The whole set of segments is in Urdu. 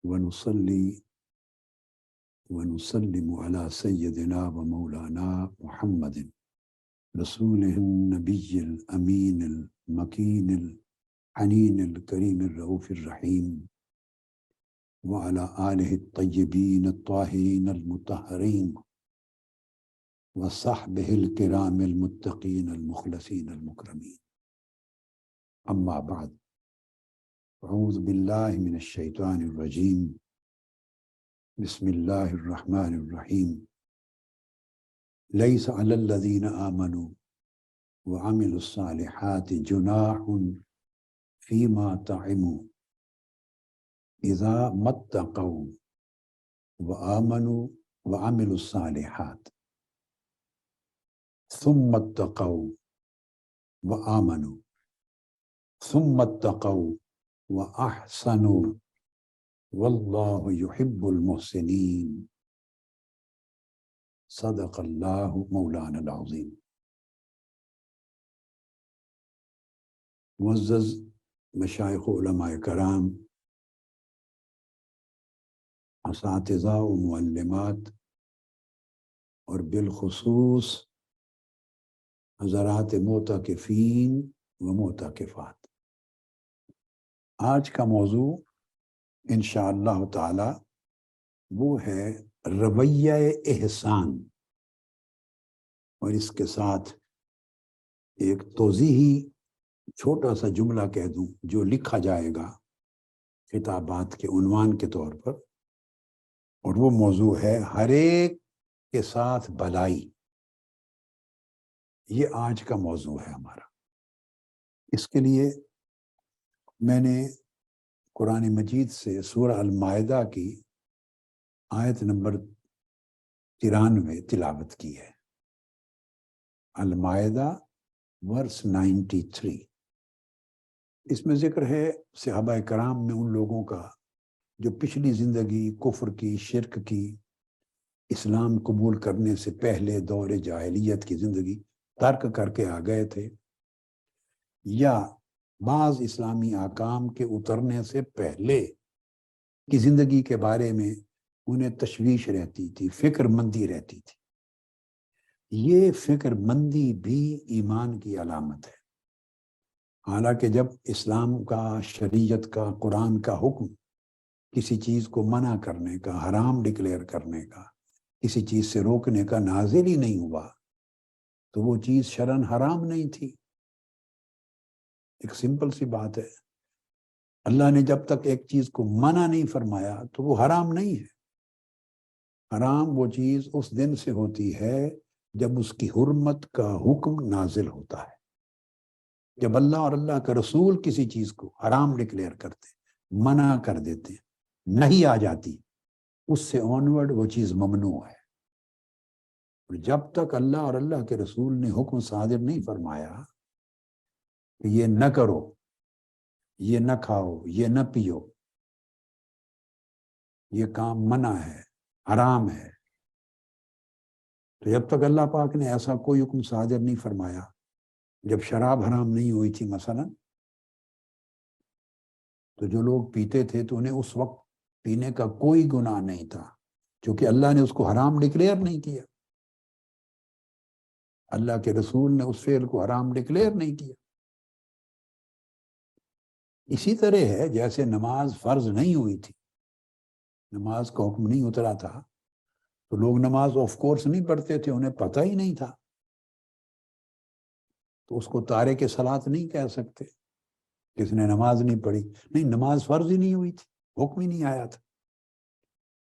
ونصلي ونسلم على سيدنا ومولانا محمد رسوله النبي الأمين المكين الحنين الكريم الرؤوف الرحيم وعلى آله الطيبين الطاهرين المطهرين وصحبه الكرام المتقين المخلصين المكرمين. أما بعد، أعوذ بالله من الشيطان الرجيم. بسم الله الرحمن الرحيم. ليس على الذين آمنوا وعملوا الصالحات جناح فيما طعموا إذا ما اتقوا وآمنوا وعملوا الصالحات ثم اتقوا وآمنوا ثم اتقوا وأحسنوا والله يحب المحسنين. صدق اللہ مولانا العظیم. معزز مشائخ علماء کرام، اساتذہ و معلمات، اور بالخصوص حضرات معتکفین و معتکفات، آج کا موضوع انشاءاللہ تعالی وہ ہے رویہ احسان، اور اس کے ساتھ ایک توضیحی چھوٹا سا جملہ کہہ دوں جو لکھا جائے گا خطابات کے عنوان کے طور پر، اور وہ موضوع ہے ہر ایک کے ساتھ بھلائی. یہ آج کا موضوع ہے ہمارا. اس کے لیے میں نے قرآن مجید سے سورہ المائدہ کی آیت نمبر 93 تلاوت کی ہے. المائدہ ورس 93. اس میں ذکر ہے صحابہ کرام میں ان لوگوں کا جو پچھلی زندگی کفر کی، شرک کی، اسلام قبول کرنے سے پہلے دور جاہلیت کی زندگی ترک کر کے آ گئے تھے، یا بعض اسلامی احکام کے اترنے سے پہلے کی زندگی کے بارے میں انہیں تشویش رہتی تھی، فکر مندی رہتی تھی. یہ فکر مندی بھی ایمان کی علامت ہے. حالانکہ جب اسلام کا، شریعت کا، قرآن کا حکم کسی چیز کو منع کرنے کا، حرام ڈکلیئر کرنے کا، کسی چیز سے روکنے کا نازل ہی نہیں ہوا تو وہ چیز شرعاً حرام نہیں تھی. ایک سمپل سی بات ہے. اللہ نے جب تک ایک چیز کو منع نہیں فرمایا تو وہ حرام نہیں ہے. حرام وہ چیز اس دن سے ہوتی ہے جب اس کی حرمت کا حکم نازل ہوتا ہے. جب اللہ اور اللہ کا رسول کسی چیز کو حرام ڈکلیئر کرتے، منع کر دیتے، نہیں آ جاتی، اس سے آنورڈ وہ چیز ممنوع ہے. اور جب تک اللہ اور اللہ کے رسول نے حکم صادر نہیں فرمایا کہ یہ نہ کرو، یہ نہ کھاؤ، یہ نہ پیو، یہ کام منع ہے، حرام ہے، تو جب تک اللہ پاک نے ایسا کوئی حکم صادر نہیں فرمایا، جب شراب حرام نہیں ہوئی تھی مثلا، تو جو لوگ پیتے تھے تو انہیں اس وقت پینے کا کوئی گناہ نہیں تھا، کیونکہ اللہ نے اس کو حرام ڈکلیئر نہیں کیا، اللہ کے رسول نے اس فعل کو حرام ڈکلیئر نہیں کیا. اسی طرح ہے جیسے نماز فرض نہیں ہوئی تھی، نماز کا حکم نہیں اترا تھا، تو لوگ نماز آف کورس نہیں پڑھتے تھے، انہیں پتہ ہی نہیں تھا، تو اس کو تارک صلاۃ نہیں کہہ سکتے کس نے نماز نہیں پڑھی. نہیں، نماز فرض ہی نہیں ہوئی تھی، حکم ہی نہیں آیا تھا.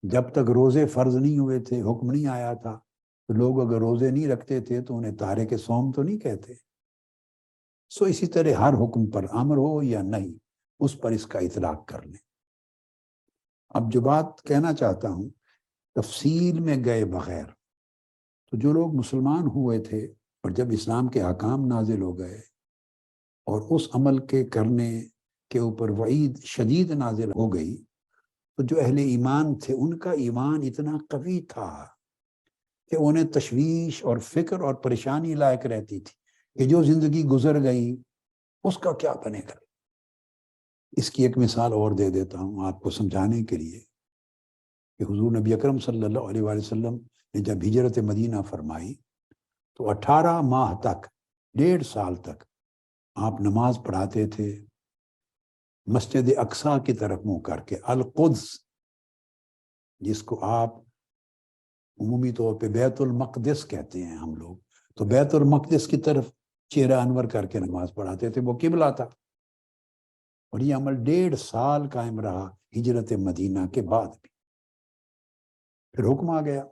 جب تک روزے فرض نہیں ہوئے تھے، حکم نہیں آیا تھا، تو لوگ اگر روزے نہیں رکھتے تھے تو انہیں تارک صوم تو نہیں کہتے. سو اسی طرح ہر حکم پر امر ہو یا نہیں، اس پر اس کا اطلاق کر لیں. اب جو بات کہنا چاہتا ہوں تفصیل میں گئے بغیر، تو جو لوگ مسلمان ہوئے تھے اور جب اسلام کے احکام نازل ہو گئے اور اس عمل کے کرنے کے اوپر وعید شدید نازل ہو گئی، تو جو اہل ایمان تھے ان کا ایمان اتنا قوی تھا کہ انہیں تشویش اور فکر اور پریشانی لائق رہتی تھی کہ جو زندگی گزر گئی اس کا کیا بنے گا. اس کی ایک مثال اور دے دیتا ہوں آپ کو سمجھانے کے لیے کہ حضور نبی اکرم صلی اللہ علیہ وآلہ وسلم نے جب ہجرت مدینہ فرمائی تو 18 ماہ تک، 1.5 سال تک آپ نماز پڑھاتے تھے مسجد اقصیٰ کی طرف منہ کر کے، القدس جس کو آپ عمومی طور پہ بیت المقدس کہتے ہیں ہم لوگ، تو بیت المقدس کی طرف چہرہ انور کر کے نماز پڑھاتے تھے، وہ قبلہ تھا۔ اور یہ عمل 1.5 سال قائم رہا ہجرت مدینہ کے بعد بھی۔ پھر حکم آ گیا،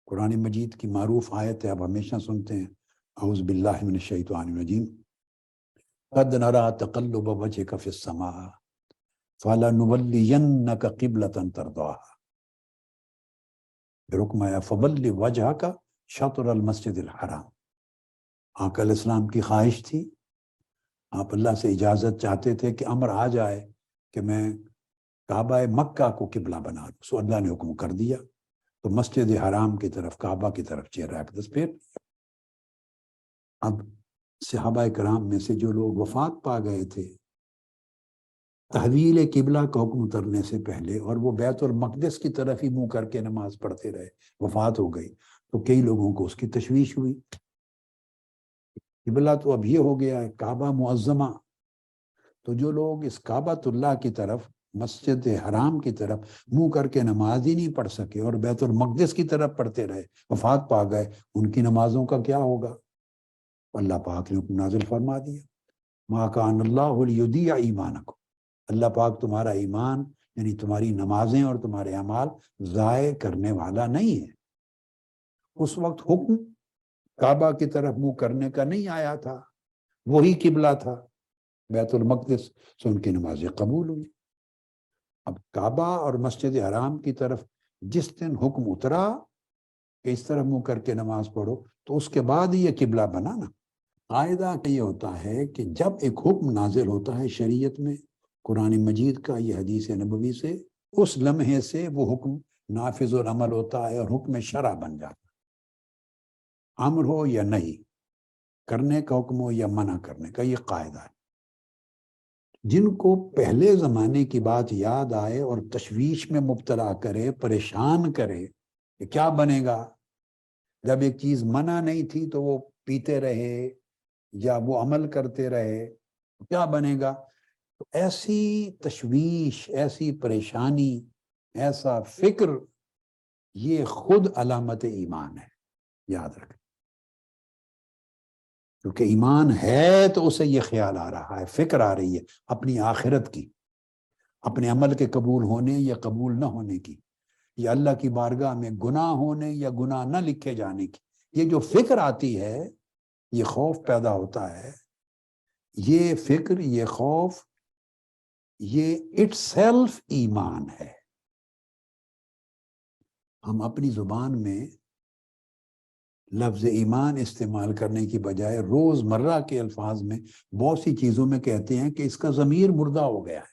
قرآن مجید کی معروف آیت ہے، آپ ہمیشہ سنتے ہیں، اعوذ باللہ من الشیطان الرجیم، قد نرى تقلب وجهك في السماء فلنولینک قبلۃ ترضاها۔ پھر حکم آیا فول وجهك شطر المسجد الحرام۔ آقا علیہ السلام کی خواہش تھی، آپ اللہ سے اجازت چاہتے تھے کہ امر آ جائے کہ میں کعبہ مکہ کو قبلہ بنا دوں، سو اللہ نے حکم کر دیا، تو مسجد حرام کی طرف، کعبہ کی طرف چہرہ اقدس پھیر۔ اب صحابہ کرام میں سے جو لوگ وفات پا گئے تھے تحویل قبلہ کا حکم اترنے سے پہلے، اور وہ بیت المقدس کی طرف ہی منہ کر کے نماز پڑھتے رہے، وفات ہو گئی، تو کئی لوگوں کو اس کی تشویش ہوئی، قبلہ تو اب یہ ہو گیا ہے کعبہ معظمہ، تو جو لوگ اس کعبۃ اللہ کی طرف، مسجد حرام کی طرف منہ کر کے نماز ہی نہیں پڑھ سکے اور بیت المقدس کی طرف پڑھتے رہے، وفات پا گئے، ان کی نمازوں کا کیا ہوگا؟ اللہ پاک نے حکم نازل فرما دیا، ما کان اللہ لیضیع ایمانکم، اللہ پاک تمہارا ایمان یعنی تمہاری نمازیں اور تمہارے اعمال ضائع کرنے والا نہیں ہے۔ اس وقت حکم کعبہ کی طرف منہ کرنے کا نہیں آیا تھا، وہی قبلہ تھا بیت المقدس، سے ان کی نمازیں قبول ہوئی۔ اب کعبہ اور مسجد حرام کی طرف جس دن حکم اترا کہ اس طرح منہ کر کے نماز پڑھو، تو اس کے بعد ہی یہ قبلہ بنا نا۔ قاعدہ یہ ہوتا ہے کہ جب ایک حکم نازل ہوتا ہے شریعت میں، قرآن مجید کا، یہ حدیث نبوی سے، اس لمحے سے وہ حکم نافذ العمل ہوتا ہے اور حکم شرع بن جاتا ہے، امر ہو یا نہیں، کرنے کا حکم ہو یا منع کرنے کا، یہ قاعدہ ہے۔ جن کو پہلے زمانے کی بات یاد آئے اور تشویش میں مبتلا کرے، پریشان کرے کہ کیا بنے گا، جب ایک چیز منع نہیں تھی تو وہ پیتے رہے یا وہ عمل کرتے رہے، کیا بنے گا، تو ایسی تشویش، ایسی پریشانی، ایسا فکر، یہ خود علامت ایمان ہے، یاد رکھیں۔ کیونکہ ایمان ہے تو اسے یہ خیال آ رہا ہے، فکر آ رہی ہے اپنی آخرت کی، اپنے عمل کے قبول ہونے یا قبول نہ ہونے کی، یا اللہ کی بارگاہ میں گناہ ہونے یا گناہ نہ لکھے جانے کی۔ یہ جو فکر آتی ہے، یہ خوف پیدا ہوتا ہے، یہ فکر، یہ خوف، یہ اٹ سیلف ایمان ہے۔ ہم اپنی زبان میں لفظ ایمان استعمال کرنے کی بجائے روز مرہ کے الفاظ میں بہت سی چیزوں میں کہتے ہیں کہ اس کا ضمیر مردہ ہو گیا ہے،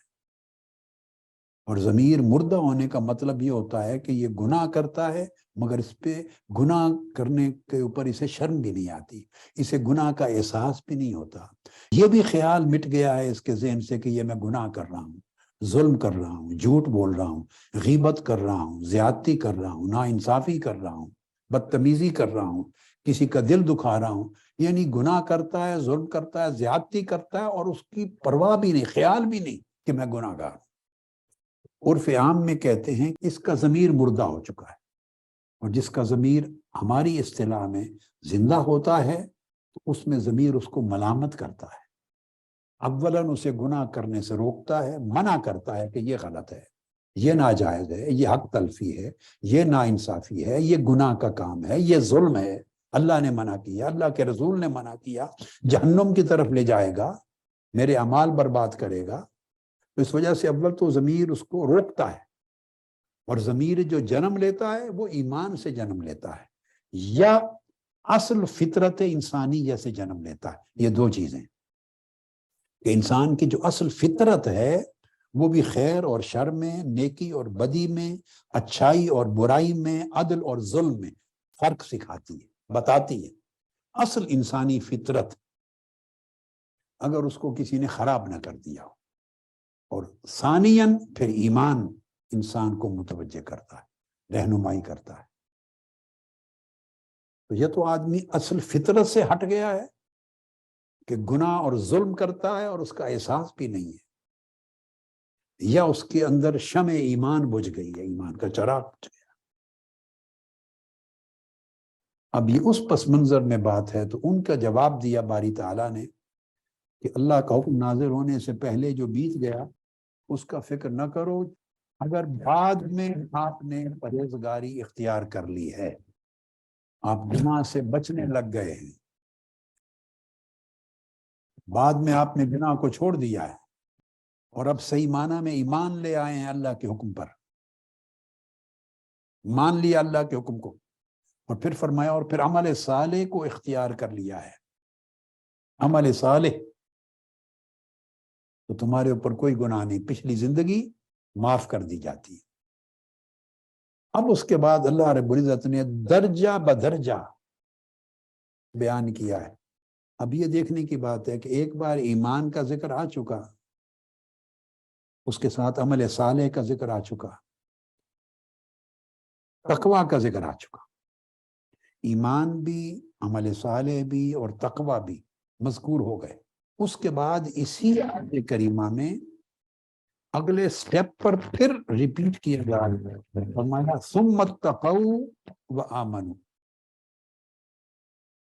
اور ضمیر مردہ ہونے کا مطلب یہ ہوتا ہے کہ یہ گناہ کرتا ہے مگر اس پہ گناہ کرنے کے اوپر اسے شرم بھی نہیں آتی، اسے گناہ کا احساس بھی نہیں ہوتا، یہ بھی خیال مٹ گیا ہے اس کے ذہن سے کہ یہ میں گناہ کر رہا ہوں، ظلم کر رہا ہوں، جھوٹ بول رہا ہوں، غیبت کر رہا ہوں، زیادتی کر رہا ہوں، ناانصافی کر رہا ہوں، بدتمیزی کر رہا ہوں، کسی کا دل دکھا رہا ہوں، یعنی گناہ کرتا ہے، ظلم کرتا ہے، زیادتی کرتا ہے، اور اس کی پرواہ بھی نہیں، خیال بھی نہیں کہ میں گناہ گار ہوں۔ عرف عام میں کہتے ہیں اس کا ضمیر مردہ ہو چکا ہے، اور جس کا ضمیر ہماری اصطلاح میں زندہ ہوتا ہے تو اس میں ضمیر اس کو ملامت کرتا ہے، اولاً اسے گناہ کرنے سے روکتا ہے، منع کرتا ہے کہ یہ غلط ہے، یہ ناجائز ہے، یہ حق تلفی ہے، یہ ناانصافی ہے، یہ گناہ کا کام ہے، یہ ظلم ہے، اللہ نے منع کیا، اللہ کے رسول نے منع کیا، جہنم کی طرف لے جائے گا، میرے اعمال برباد کرے گا۔ تو اس وجہ سے اول تو ضمیر اس کو روکتا ہے، اور ضمیر جو جنم لیتا ہے وہ ایمان سے جنم لیتا ہے یا اصل فطرت انسانی جیسے جنم لیتا ہے۔ یہ دو چیزیں کہ انسان کی جو اصل فطرت ہے وہ بھی خیر اور شر میں، نیکی اور بدی میں، اچھائی اور برائی میں، عدل اور ظلم میں فرق سکھاتی ہے، بتاتی ہے، اصل انسانی فطرت۔ اگر اس کو کسی نے خراب نہ کر دیا ہو. اور ثانیاً پھر ایمان انسان کو متوجہ کرتا ہے، رہنمائی کرتا ہے. تو یہ تو آدمی اصل فطرت سے ہٹ گیا ہے کہ گناہ اور ظلم کرتا ہے اور اس کا احساس بھی نہیں ہے، یا اس کے اندر شمع ایمان بجھ گئی ہے، ایمان کا چراغ بجھ گیا. اب یہ اس پس منظر میں بات ہے. تو ان کا جواب دیا باری تعالیٰ نے کہ اللہ کا حکم نازل ہونے سے پہلے جو بیت گیا اس کا فکر نہ کرو. اگر بعد میں آپ نے پرہیزگاری اختیار کر لی ہے، آپ گناہ سے بچنے لگ گئے ہیں، بعد میں آپ نے گناہ کو چھوڑ دیا ہے اور اب صحیح معنی میں ایمان لے آئے ہیں اللہ کے حکم پر، مان لیا اللہ کے حکم کو، اور پھر فرمایا اور پھر عمل صالح کو اختیار کر لیا ہے، عمل صالح، تو تمہارے اوپر کوئی گناہ نہیں، پچھلی زندگی معاف کر دی جاتی ہے. اب اس کے بعد اللہ رب العزت نے درجہ بدرجہ بیان کیا ہے. اب یہ دیکھنے کی بات ہے کہ ایک بار ایمان کا ذکر آ چکا، اس کے ساتھ عمل صالح کا ذکر آ چکا، تقوی کا ذکر آ چکا. ایمان بھی، عمل صالح بھی اور تقوی بھی مذکور ہو گئے. اس کے بعد اسی آیت کریمہ میں اگلے سٹیپ پر پھر ریپیٹ کیا جا رہا ہے، فرمایا ثم اتقوا وآمنوا،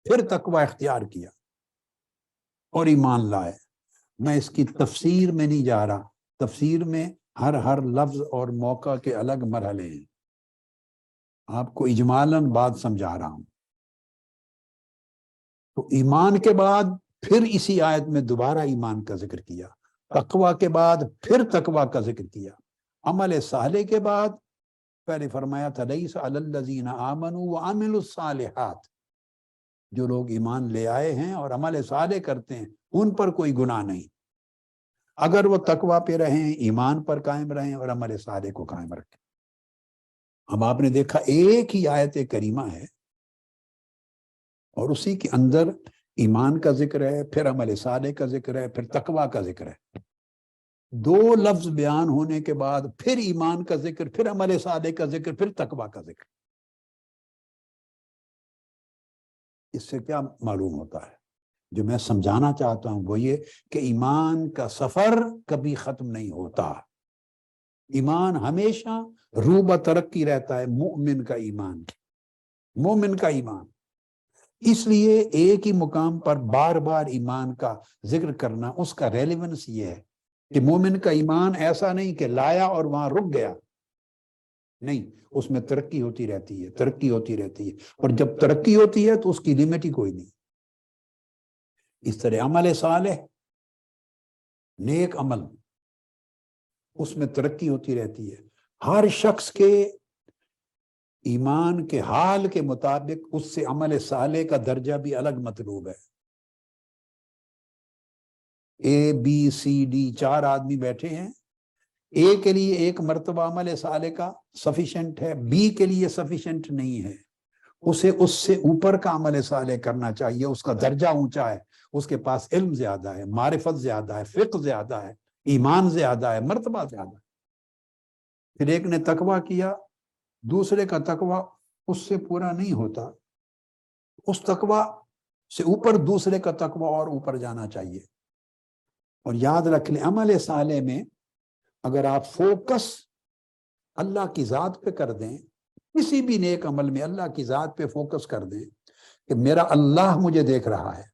پھر تقوی اختیار کیا اور ایمان لائے. میں اس کی تفسیر میں نہیں جا رہا، تفسیر میں ہر لفظ اور موقع کے الگ مرحلے ہیں، آپ کو اجمالاً بات سمجھا رہا ہوں. تو ایمان کے بعد پھر اسی آیت میں دوبارہ ایمان کا ذکر کیا، تقوی کے بعد پھر تقوی کا ذکر کیا، عمل صالح کے بعد پہلے فرمایا تھا لیس علی الذین آمنوا وعملوا الصالحات، جو لوگ ایمان لے آئے ہیں اور عمل صالح کرتے ہیں ان پر کوئی گناہ نہیں، اگر وہ تقوی پہ رہیں، ایمان پر قائم رہیں اور عمل صالح کو قائم رکھیں. اب آپ نے دیکھا ایک ہی آیت کریمہ ہے اور اسی کے اندر ایمان کا ذکر ہے، پھر عمل صالح کا ذکر ہے، پھر تقوی کا ذکر ہے. دو لفظ بیان ہونے کے بعد پھر ایمان کا ذکر، پھر عمل صالح کا ذکر، پھر تقوی کا ذکر. اس سے کیا معلوم ہوتا ہے؟ جو میں سمجھانا چاہتا ہوں وہ یہ کہ ایمان کا سفر کبھی ختم نہیں ہوتا. ایمان ہمیشہ روبہ ترقی رہتا ہے. مومن کا ایمان، مومن کا ایمان. اس لیے ایک ہی مقام پر بار بار ایمان کا ذکر کرنا، اس کا ریلیونس یہ ہے کہ مومن کا ایمان ایسا نہیں کہ لایا اور وہاں رک گیا، نہیں، اس میں ترقی ہوتی رہتی ہے، ترقی ہوتی رہتی ہے. اور جب ترقی ہوتی ہے تو اس کی لمٹ ہی کوئی نہیں. اس طرح عمل صالح، نیک عمل، اس میں ترقی ہوتی رہتی ہے. ہر شخص کے ایمان کے حال کے مطابق اس سے عمل صالح کا درجہ بھی الگ مطلوب ہے. اے بی سی ڈی 4 آدمی بیٹھے ہیں، اے کے لیے ایک مرتبہ عمل صالح کا سفیشنٹ ہے، بی کے لیے سفیشنٹ نہیں ہے، اسے اس سے اوپر کا عمل صالح کرنا چاہیے. اس کا درجہ اونچا ہے، اس کے پاس علم زیادہ ہے، معرفت زیادہ ہے، فقہ زیادہ ہے، ایمان زیادہ ہے، مرتبہ زیادہ ہے. پھر ایک نے تقوی کیا، دوسرے کا تقوی اس سے پورا نہیں ہوتا، اس تقوی سے اوپر دوسرے کا تقوی اور اوپر جانا چاہیے. اور یاد رکھ لیں عمل صالح میں اگر آپ فوکس اللہ کی ذات پہ کر دیں، کسی بھی نیک عمل میں اللہ کی ذات پہ فوکس کر دیں کہ میرا اللہ مجھے دیکھ رہا ہے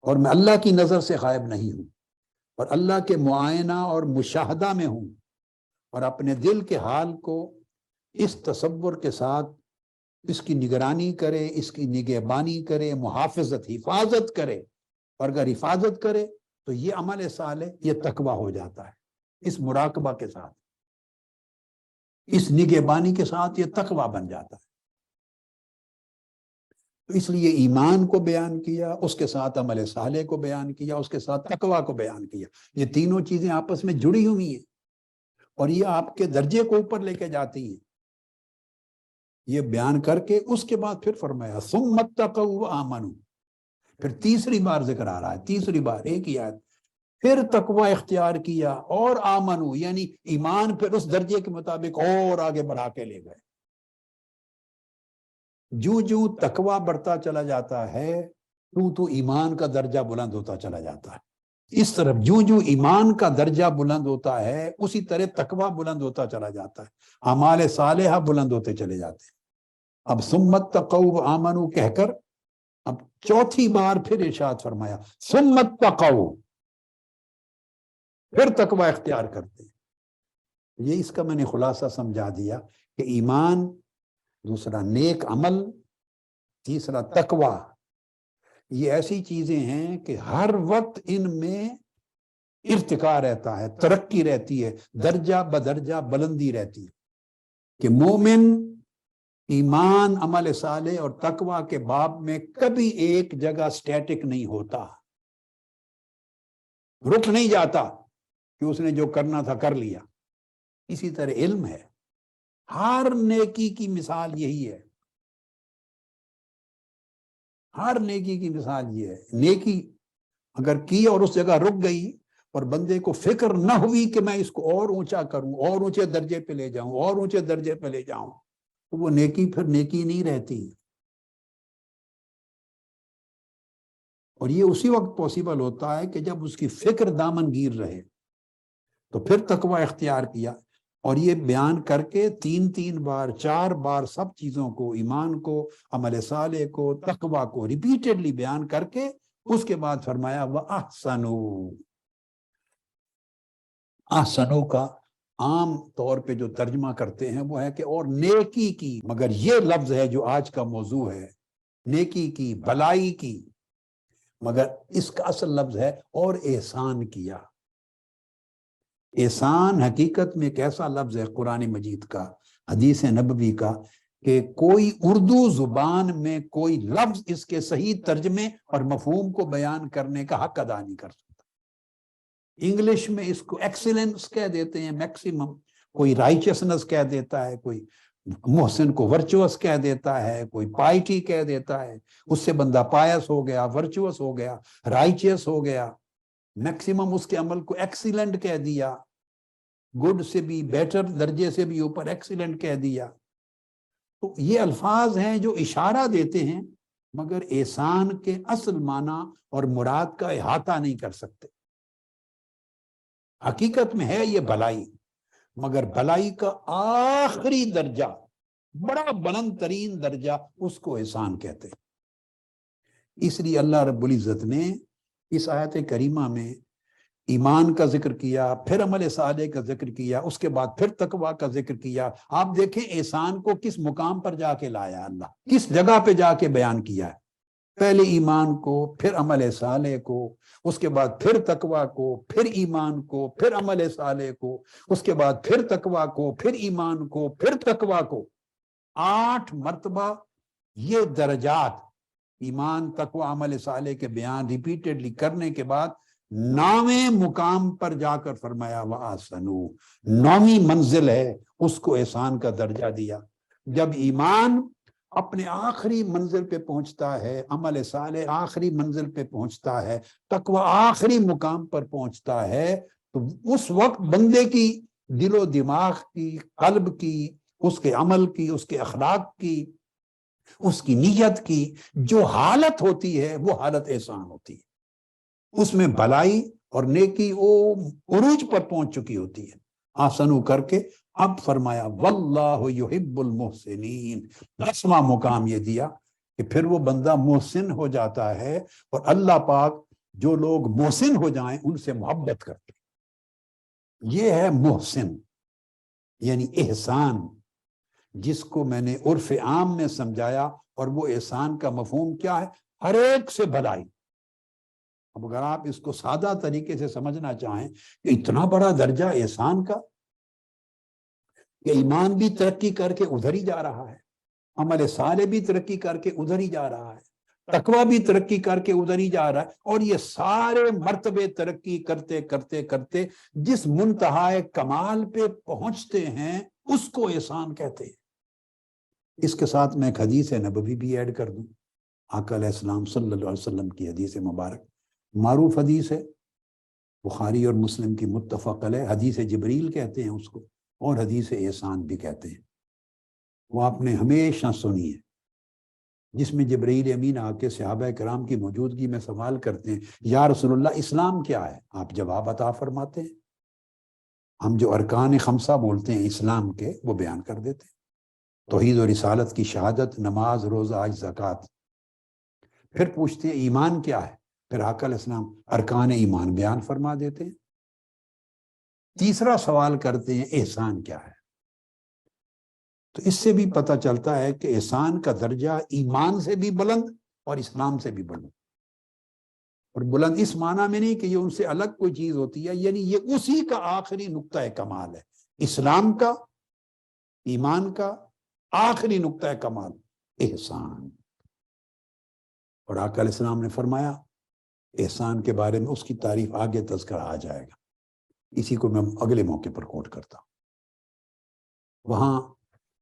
اور میں اللہ کی نظر سے غائب نہیں ہوں اور اللہ کے معائنہ اور مشاہدہ میں ہوں، اور اپنے دل کے حال کو اس تصور کے ساتھ اس کی نگرانی کرے، اس کی نگہبانی کرے، محافظت، حفاظت کرے. اور اگر حفاظت کرے تو یہ عمل صالح، یہ تقوی ہو جاتا ہے. اس مراقبہ کے ساتھ، اس نگہبانی کے ساتھ یہ تقوی بن جاتا ہے. تو اس لیے ایمان کو بیان کیا، اس کے ساتھ عمل صالح کو بیان کیا، اس کے ساتھ تقوی کو بیان کیا. یہ تینوں چیزیں آپس میں جڑی ہوئی ہیں اور یہ آپ کے درجے کو اوپر لے کے جاتی ہیں. یہ بیان کر کے اس کے بعد پھر فرمایا ثم اتقوا وآمنوا، پھر تیسری بار ذکر آ رہا ہے، تیسری بار ایک ہی آیت، پھر تقوی اختیار کیا اور آمنو، یعنی ایمان پھر اس درجے کے مطابق اور آگے بڑھا کے لے گئے۔ جو تقوی بڑھتا چلا جاتا ہے تو ایمان کا درجہ بلند ہوتا چلا جاتا ہے۔ اس طرف جو ایمان کا درجہ بلند ہوتا ہے اسی طرح تقوی بلند ہوتا چلا جاتا ہے، اعمال صالحہ بلند ہوتے چلے جاتے ہیں۔ اب ثم اتقوا آمنو کہہ کر اب چوتھی بار پھر ارشاد فرمایا ثم اتقوا، پھر تقوی اختیار کرتے ہیں۔ یہ اس کا میں نے خلاصہ سمجھا دیا کہ ایمان، دوسرا نیک عمل، تیسرا تقوی، یہ ایسی چیزیں ہیں کہ ہر وقت ان میں ارتقاء رہتا ہے، ترقی رہتی ہے، درجہ بدرجہ بلندی رہتی ہے، کہ مومن ایمان، عمل صالح اور تقوی کے باب میں کبھی ایک جگہ سٹیٹک نہیں ہوتا، رک نہیں جاتا کہ اس نے جو کرنا تھا کر لیا۔ اسی طرح علم ہے، ہر نیکی کی مثال یہی ہے، ہر نیکی کی مثال یہ ہے۔ نیکی اگر کی اور اس جگہ رک گئی اور بندے کو فکر نہ ہوئی کہ میں اس کو اور اونچا کروں، اور اونچے درجے پہ لے جاؤں، اور اونچے درجے پہ لے جاؤں، تو وہ نیکی پھر نیکی نہیں رہتی۔ اور یہ اسی وقت پاسبل ہوتا ہے کہ جب اس کی فکر دامن گیر رہے، تو پھر تقوی اختیار کیا۔ اور یہ بیان کر کے تین بار، 4 بار سب چیزوں کو، ایمان کو، عمل صالح کو، تقوی کو ریپیٹڈلی بیان کر کے اس کے بعد فرمایا وَأَحْسَنُوا۔ احسنو کا عام طور پہ جو ترجمہ کرتے ہیں وہ ہے کہ اور نیکی کی، مگر یہ لفظ ہے جو آج کا موضوع ہے، نیکی کی، بھلائی کی، مگر اس کا اصل لفظ ہے اور احسان کیا۔ احسان حقیقت میں ایک ایسا لفظ ہے قرآن مجید کا، حدیث نبوی کا، کہ کوئی اردو زبان میں کوئی لفظ اس کے صحیح ترجمے اور مفہوم کو بیان کرنے کا حق ادا نہیں کر سکتا۔ انگلش میں اس کو ایکسیلنس کہہ دیتے ہیں، میکسیمم، کوئی رائچسنس کہہ دیتا ہے، کوئی محسن کو ورچوس کہہ دیتا ہے، کوئی پائٹی کہہ دیتا ہے، اس سے بندہ پائس ہو گیا، ورچوس ہو گیا، رائچس ہو گیا۔ میکسیمم اس کے عمل کو ایکسیلنٹ کہہ دیا، گڈ سے بھی بیٹر درجے سے بھی اوپر ایکسیلنٹ کہہ دیا۔ تو یہ الفاظ ہیں جو اشارہ دیتے ہیں، مگر احسان کے اصل معنی اور مراد کا احاطہ نہیں کر سکتے۔ حقیقت میں ہے یہ بھلائی، مگر بھلائی کا آخری درجہ، بڑا بلند ترین درجہ، اس کو احسان کہتے ہیں۔ اس لیے اللہ رب العزت نے اس آیت کریمہ میں ایمان کا ذکر کیا، پھر عمل صالح کا ذکر کیا، اس کے بعد پھر تقوی کا ذکر کیا۔ آپ دیکھیں احسان کو کس مقام پر جا کے لایا اللہ، کس جگہ پہ جا کے بیان کیا ہے۔ پہلے ایمان کو، پھر عمل صالح کو، اس کے بعد پھر تقوی کو، پھر ایمان کو، پھر عمل صالح کو، اس کے بعد پھر تقوی کو، پھر ایمان کو، پھر تقوی کو۔ 8 مرتبہ یہ درجات، ایمان، تقوی، عمل صالح کے بیان ریپیٹڈلی کرنے کے بعد 9ویں مقام پر جا کر فرمایا وَأَحْسَنُوا، 9ویں منزل ہے، اس کو احسان کا درجہ دیا۔ جب ایمان اپنے آخری منزل پہ پہنچتا ہے، عمل صالح آخری منزل پہ پہنچتا ہے، تقوی آخری مقام پر پہنچتا ہے، تو اس وقت بندے کی دل و دماغ کی، قلب کی، اس کے عمل کی، اس کے اخلاق کی، اس کی نیت کی جو حالت ہوتی ہے وہ حالت احسان ہوتی ہے۔ اس میں بھلائی اور نیکی وہ عروج پر پہنچ چکی ہوتی ہے۔ آسنو کر کے اب فرمایا واللہ یحب المحسنین، 10واں مقام یہ دیا کہ پھر وہ بندہ محسن ہو جاتا ہے، اور اللہ پاک جو لوگ محسن ہو جائیں ان سے محبت کرتے ہیں۔ یہ ہے محسن، یعنی احسان، جس کو میں نے عرف عام میں سمجھایا، اور وہ احسان کا مفہوم کیا ہے؟ ہر ایک سے بھلائی۔ اب اگر آپ اس کو سادہ طریقے سے سمجھنا چاہیں کہ اتنا بڑا درجہ احسان کا، کہ ایمان بھی ترقی کر کے ادھر ہی جا رہا ہے، عمل صالح بھی ترقی کر کے ادھر ہی جا رہا ہے، تقوی بھی ترقی کر کے ادھر ہی جا رہا ہے، اور یہ سارے مرتبے ترقی کرتے کرتے کرتے جس منتہائے کمال پہ پہنچتے ہیں اس کو احسان کہتے ہیں۔ اس کے ساتھ میں ایک حدیث نبوی بھی ایڈ کر دوں آقا علیہ السلام صلی اللہ علیہ وسلم کی حدیث مبارک، معروف حدیث ہے، بخاری اور مسلم کی متفق علیہ، حدیث جبریل کہتے ہیں اس کو، اور حدیث احسان بھی کہتے ہیں۔ وہ آپ نے ہمیشہ سنی ہے، جس میں جبرائیل امین آ کے صحابہ کرام کی موجودگی میں سوال کرتے ہیں، یا رسول اللہ اسلام کیا ہے؟ آپ جواب عطا فرماتے ہیں، ہم جو ارکان خمسہ بولتے ہیں اسلام کے وہ بیان کر دیتے ہیں، توحید و رسالت کی شہادت، نماز، روزہ، حج، زکوٰۃ۔ پھر پوچھتے ہیں ایمان کیا ہے؟ پھر آقا علیہ السلام ارکان ایمان بیان فرما دیتے ہیں۔ تیسرا سوال کرتے ہیں احسان کیا ہے؟ تو اس سے بھی پتہ چلتا ہے کہ احسان کا درجہ ایمان سے بھی بلند اور اسلام سے بھی بلند، اور بلند اس معنی میں نہیں کہ یہ ان سے الگ کوئی چیز ہوتی ہے، یعنی یہ اسی کا آخری نقطہ کمال ہے، اسلام کا، ایمان کا آخری نقطہ کمال احسان۔ اور آقا علیہ السلام نے فرمایا احسان کے بارے میں، اس کی تعریف آگے تذکرہ آ جائے گا، اسی کو میں اگلے موقع پر کوٹ کرتا ہوں۔ وہاں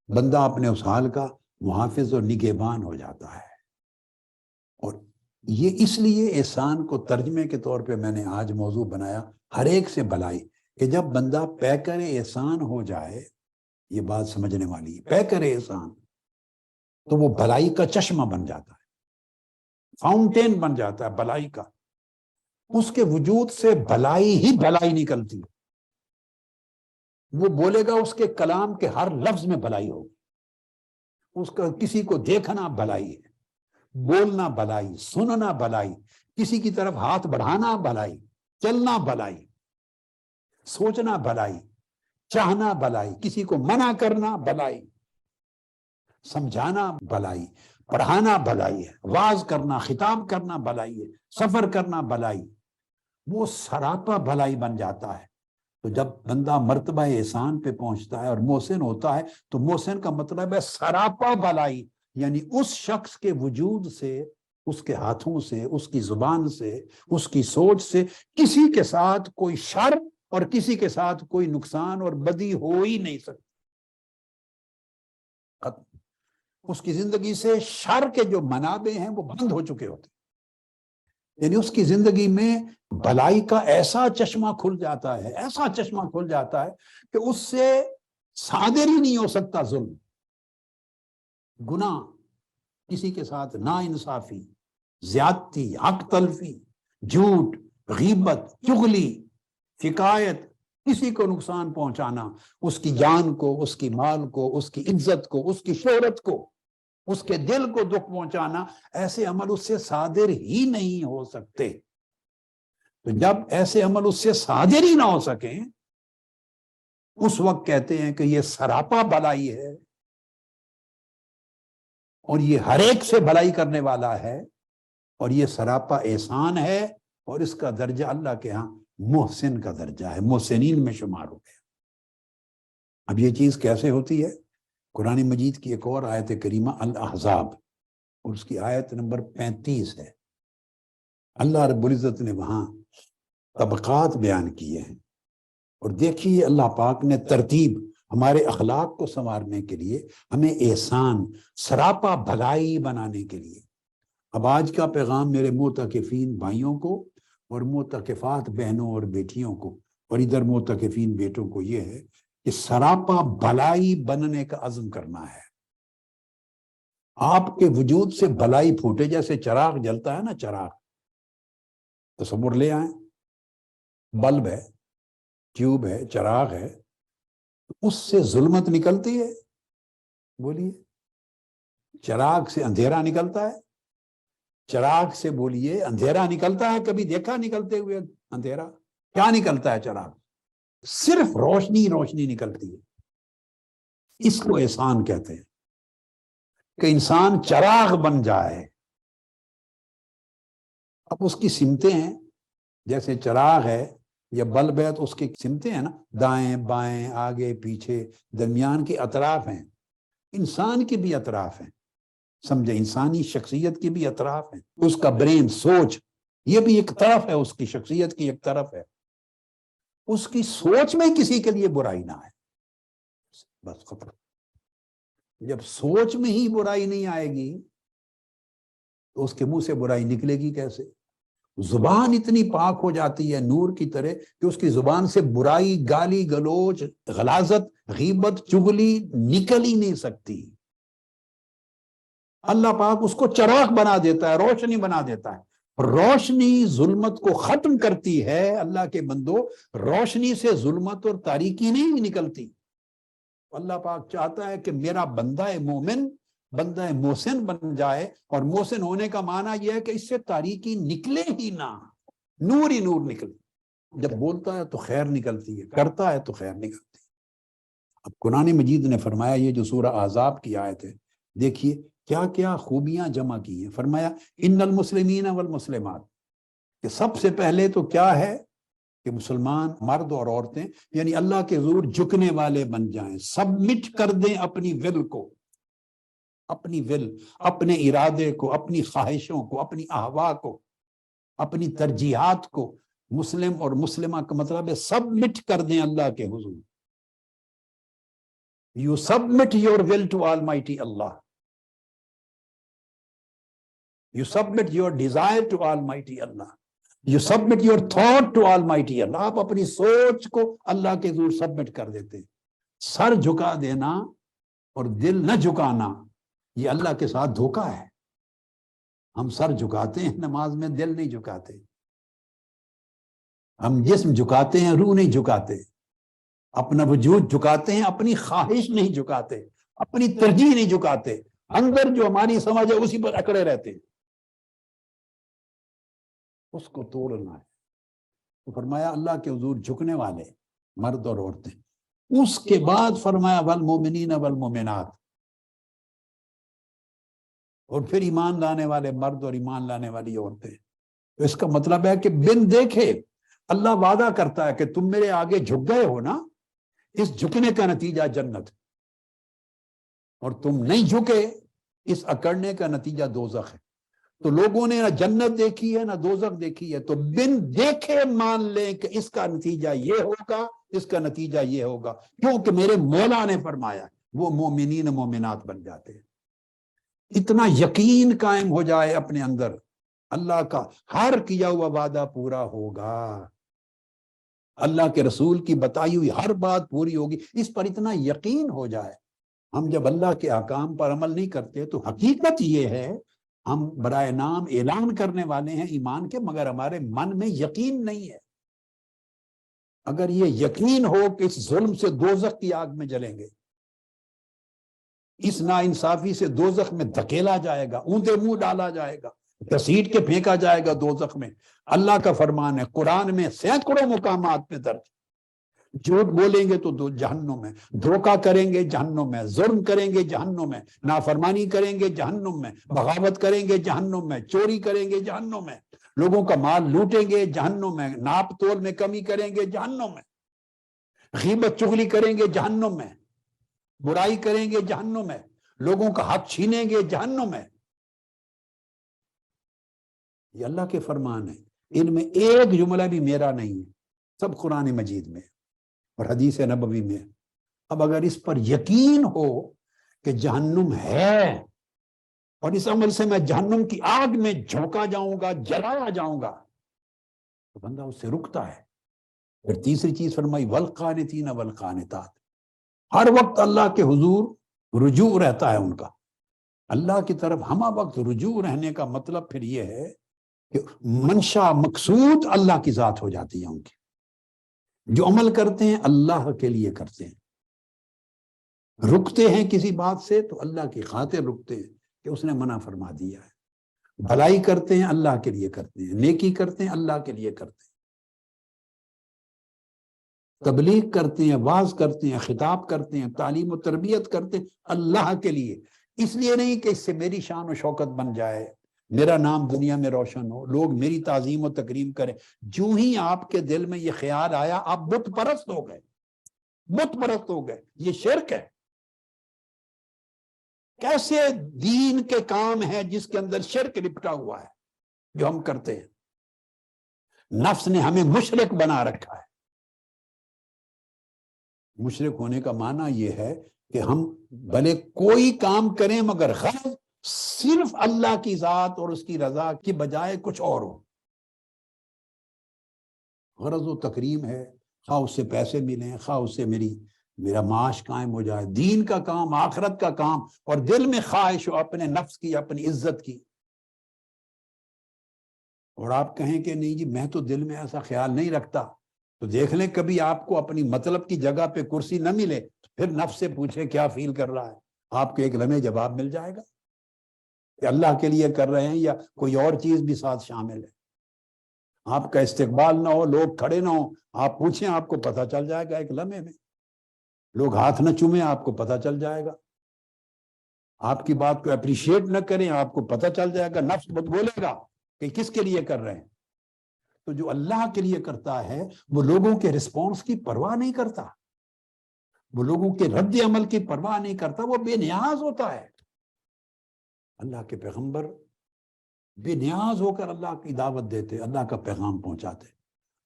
بندہ اپنے اس حال کا محافظ اور نگہبان ہو جاتا ہے، اور یہ اس لیے احسان کو ترجمے کے طور پہ میں نے آج موضوع بنایا، ہر ایک سے بھلائی، کہ جب بندہ پیکر احسان ہو جائے، یہ بات سمجھنے والی ہے، پیکر احسان، تو وہ بھلائی کا چشمہ بن جاتا ہے، فاؤنٹین بن جاتا ہے بھلائی کا، اس کے وجود سے بھلائی ہی بھلائی نکلتی ہے، وہ بولے گا اس کے کلام کے ہر لفظ میں بھلائی ہوگی، اس کا کسی کو دیکھنا بھلائی ہے، بولنا بھلائی، سننا بھلائی، کسی کی طرف ہاتھ بڑھانا بھلائی، چلنا بھلائی، سوچنا بھلائی، چاہنا بھلائی، کسی کو منع کرنا بھلائی، سمجھانا بھلائی، پڑھانا بھلائی ہے، واعظ کرنا، خطاب کرنا بھلائی ہے، سفر کرنا بھلائی، وہ سراپا بھلائی بن جاتا ہے۔ تو جب بندہ مرتبہ احسان پہ پہنچتا ہے اور محسن ہوتا ہے، تو محسن کا مطلب ہے سراپا بھلائی، یعنی اس شخص کے وجود سے، اس کے ہاتھوں سے، اس کی زبان سے، اس کی سوچ سے کسی کے ساتھ کوئی شر اور کسی کے ساتھ کوئی نقصان اور بدی ہو ہی نہیں سکتی۔ اس کی زندگی سے شر کے جو منابع ہیں وہ بند ہو چکے ہوتے ہیں، یعنی اس کی زندگی میں بھلائی کا ایسا چشمہ کھل جاتا ہے، ایسا چشمہ کھل جاتا ہے کہ اس سے صادر ہی نہیں ہو سکتا ظلم، گناہ، کسی کے ساتھ نا انصافی، زیادتی، حق تلفی، جھوٹ، غیبت، چغلی، شکایت، کسی کو نقصان پہنچانا، اس کی جان کو، اس کی مال کو، اس کی عزت کو، اس کی شہرت کو، اس کے دل کو دکھ پہنچانا، ایسے عمل اس سے صادر ہی نہیں ہو سکتے۔ تو جب ایسے عمل اس سے صادر ہی نہ ہو سکیں، اس وقت کہتے ہیں کہ یہ سراپا بھلائی ہے، اور یہ ہر ایک سے بھلائی کرنے والا ہے، اور یہ سراپا احسان ہے، اور اس کا درجہ اللہ کے ہاں محسن کا درجہ ہے، محسنین میں شمار ہو گیا۔ اب یہ چیز کیسے ہوتی ہے؟ قرآن مجید کی ایک اور آیت کریمہ الاحزاب، اور اس کی آیت نمبر 35 ہے۔ اللہ رب العزت نے وہاں طبقات بیان کیے ہیں، اور دیکھیے اللہ پاک نے ترتیب ہمارے اخلاق کو سنوارنے کے لیے، ہمیں احسان، سراپا بھلائی بنانے کے لیے۔ اب آج کا پیغام میرے معتکفین بھائیوں کو اور معتکفات بہنوں اور بیٹیوں کو، اور ادھر معتکفین بیٹوں کو، یہ ہے کہ سراپا بھلائی بننے کا عزم کرنا ہے۔ آپ کے وجود سے بھلائی پھوٹے، جیسے چراغ جلتا ہے نا، چراغ تصور لے آئیں، بلب ہے، ٹیوب ہے، چراغ ہے، اس سے ظلمت نکلتی ہے؟ بولیے، چراغ سے اندھیرا نکلتا ہے؟ چراغ سے بولیے اندھیرا نکلتا ہے؟ کبھی دیکھا نکلتے ہوئے اندھیرا؟ کیا نکلتا ہے چراغ؟ صرف روشنی روشنی نکلتی ہے۔ اس کو احسان کہتے ہیں، کہ انسان چراغ بن جائے۔ اب اس کی سمتیں ہیں، جیسے چراغ ہے یا بلب ہے تو اس کی سمتیں ہیں نا، دائیں بائیں، آگے پیچھے، درمیان کے اطراف ہیں۔ انسان کی بھی اطراف ہیں، سمجھے، انسانی شخصیت کی بھی اطراف ہیں، اس کا برین، سوچ، یہ بھی ایک طرف ہے، اس کی شخصیت کی ایک طرف ہے۔ اس کی سوچ میں کسی کے لیے برائی نہ ہے، بس خطر۔ جب سوچ میں ہی برائی نہیں آئے گی تو اس کے منہ سے برائی نکلے گی کیسے؟ زبان اتنی پاک ہو جاتی ہے نور کی طرح کہ اس کی زبان سے برائی، گالی گلوچ، غلاظت، غیبت، چغلی نکل ہی نہیں سکتی۔ اللہ پاک اس کو چراغ بنا دیتا ہے، روشنی بنا دیتا ہے۔ روشنی ظلمت کو ختم کرتی ہے۔ اللہ کے بندو، روشنی سے ظلمت اور تاریکی نہیں نکلتی۔ اللہ پاک چاہتا ہے کہ میرا بندہ مومن، بندہ محسن بن جائے، اور محسن ہونے کا معنی یہ ہے کہ اس سے تاریکی نکلے ہی نہ، نور ہی نور نکلے۔ جب بولتا ہے تو خیر نکلتی ہے، کرتا ہے تو خیر نکلتی ہے۔ اب قرآن مجید نے فرمایا، یہ جو سورہ احزاب کی آیت ہے، دیکھیے کیا کیا خوبیاں جمع کی ہیں۔ فرمایا ان المسلمین والمسلمات، کہ سب سے پہلے تو کیا ہے کہ مسلمان مرد اور عورتیں یعنی اللہ کے حضور جھکنے والے بن جائیں، سبمٹ کر دیں اپنی ول کو، اپنی ول، اپنے ارادے کو، اپنی خواہشوں کو، اپنی احوا کو، اپنی ترجیحات کو۔ مسلم اور مسلمہ کا مطلب ہے سبمٹ کر دیں اللہ کے حضور۔ You submit your will to Almighty Allah. You submit your desire to Almighty Allah. You submit your thought to Almighty Allah. آپ اپنی سوچ کو اللہ کے حضور سبمٹ کر دیتے۔ سر جھکا دینا اور دل نہ جھکانا، یہ اللہ کے ساتھ دھوکا ہے۔ ہم سر جھکاتے ہیں نماز میں، دل نہیں جھکاتے۔ ہم جسم جھکاتے ہیں، روح نہیں جھکاتے۔ اپنا وجود جھکاتے ہیں، اپنی خواہش نہیں جھکاتے، اپنی ترجیح نہیں جھکاتے۔ اندر جو ہماری سمجھ ہے اسی پر اکڑے رہتے ہیں۔ اس کو توڑنا ہے۔ تو فرمایا اللہ کے حضور جھکنے والے مرد اور عورتیں۔ اس کے بعد فرمایا والمومنین والمومنات، اور پھر ایمان لانے والے مرد اور ایمان لانے والی عورتیں۔ تو اس کا مطلب ہے کہ بن دیکھے اللہ وعدہ کرتا ہے کہ تم میرے آگے جھک گئے ہو نا، اس جھکنے کا نتیجہ جنت، اور تم نہیں جھکے، اس اکڑنے کا نتیجہ دوزخ ہے۔ تو لوگوں نے نہ جنت دیکھی ہے نہ دوزخ دیکھی ہے، تو بن دیکھے مان لیں کہ اس کا نتیجہ یہ ہوگا، اس کا نتیجہ یہ ہوگا، کیونکہ میرے مولا نے فرمایا، وہ مومنین مومنات بن جاتے ہیں۔ اتنا یقین قائم ہو جائے اپنے اندر، اللہ کا ہر کیا ہوا وعدہ پورا ہوگا، اللہ کے رسول کی بتائی ہوئی ہر بات پوری ہوگی، اس پر اتنا یقین ہو جائے۔ ہم جب اللہ کے احکام پر عمل نہیں کرتے تو حقیقت یہ ہے ہم برائے نام اعلان کرنے والے ہیں ایمان کے، مگر ہمارے من میں یقین نہیں ہے۔ اگر یہ یقین ہو کہ اس ظلم سے دوزخ کی آگ میں جلیں گے، اس ناانصافی سے دوزخ میں دھکیلا جائے گا، اونتے منہ ڈالا جائے گا، گھسیٹ کے پھینکا جائے گا دوزخ میں۔ اللہ کا فرمان ہے قرآن میں سینکڑوں مقامات پہ درج، جھوٹ بولیں گے تو جہنم میں، دھوکہ کریں گے جہنم میں، ظلم کریں گے جہنم میں، نافرمانی کریں گے جہنم میں، بغاوت کریں گے جہنم میں، چوری کریں گے جہنم میں، لوگوں کا مال لوٹیں گے جہنم میں، ناپ تول میں کمی کریں گے جہنم میں، غیبت چغلی کریں گے جہنم میں، برائی کریں گے جہنم میں، لوگوں کا حق چھینیں گے جہنم میں۔ یہ اللہ کے فرمان ہے، ان میں ایک جملہ بھی میرا نہیں ہے، سب قرآن مجید میں اور حدیث نبوی میں۔ اب اگر اس پر یقین ہو کہ جہنم ہے اور اس عمل سے میں جہنم کی آگ میں جھونکا جاؤں گا، جلایا جاؤں گا، تو بندہ اس سے رکتا ہے۔ پھر تیسری چیز فرمائی والقانتین والقانتات، ہر وقت اللہ کے حضور رجوع رہتا ہے ان کا، اللہ کی طرف ہمہ وقت رجوع رہنے کا مطلب پھر یہ ہے کہ منشا مقصود اللہ کی ذات ہو جاتی ہے ان کی، جو عمل کرتے ہیں اللہ کے لیے کرتے ہیں، رکتے ہیں کسی بات سے تو اللہ کی خاطر رکتے ہیں کہ اس نے منع فرما دیا ہے، بھلائی کرتے ہیں اللہ کے لیے کرتے ہیں، نیکی کرتے ہیں اللہ کے لیے کرتے ہیں، تبلیغ کرتے ہیں، واعظ کرتے ہیں، خطاب کرتے ہیں، تعلیم و تربیت کرتے ہیں اللہ کے لیے، اس لیے نہیں کہ اس سے میری شان و شوکت بن جائے، میرا نام دنیا میں روشن ہو، لوگ میری تعظیم و تکریم کریں۔ جو ہی آپ کے دل میں یہ خیال آیا آپ بت پرست ہو گئے، بت پرست ہو گئے، یہ شرک ہے۔ کیسے دین کے کام ہے جس کے اندر شرک لپٹا ہوا ہے جو ہم کرتے ہیں؟ نفس نے ہمیں مشرک بنا رکھا ہے۔ مشرک ہونے کا معنی یہ ہے کہ ہم بھلے کوئی کام کریں مگر غرض صرف اللہ کی ذات اور اس کی رضا کی بجائے کچھ اور ہو. غرض و تکریم ہے، خواہ اس سے پیسے ملیں، خواہ اس سے میرا معاش قائم ہو جائے، دین کا کام، آخرت کا کام، اور دل میں خواہش ہو اپنے نفس کی، اپنی عزت کی. اور آپ کہیں کہ نہیں جی میں تو دل میں ایسا خیال نہیں رکھتا، تو دیکھ لیں کبھی آپ کو اپنی مطلب کی جگہ پہ کرسی نہ ملے تو پھر نفس سے پوچھیں کیا فیل کر رہا ہے. آپ کو ایک لمحے جواب مل جائے گا کہ اللہ کے لیے کر رہے ہیں یا کوئی اور چیز بھی ساتھ شامل ہے. آپ کا استقبال نہ ہو، لوگ کھڑے نہ ہو، آپ پوچھیں، آپ کو پتہ چل جائے گا ایک لمحے میں. لوگ ہاتھ نہ چومیں، آپ کو پتہ چل جائے گا. آپ کی بات کو اپریشیٹ نہ کریں، آپ کو پتہ چل جائے گا. نفس بولے گا کہ کس کے لیے کر رہے ہیں. تو جو اللہ کے لیے کرتا ہے وہ لوگوں کے رسپانس کی پرواہ نہیں کرتا، وہ لوگوں کے رد عمل کی پرواہ نہیں کرتا، وہ بے نیاز ہوتا ہے. اللہ کے پیغمبر بے نیاز ہو کر اللہ کی دعوت دیتے، اللہ کا پیغام پہنچاتے.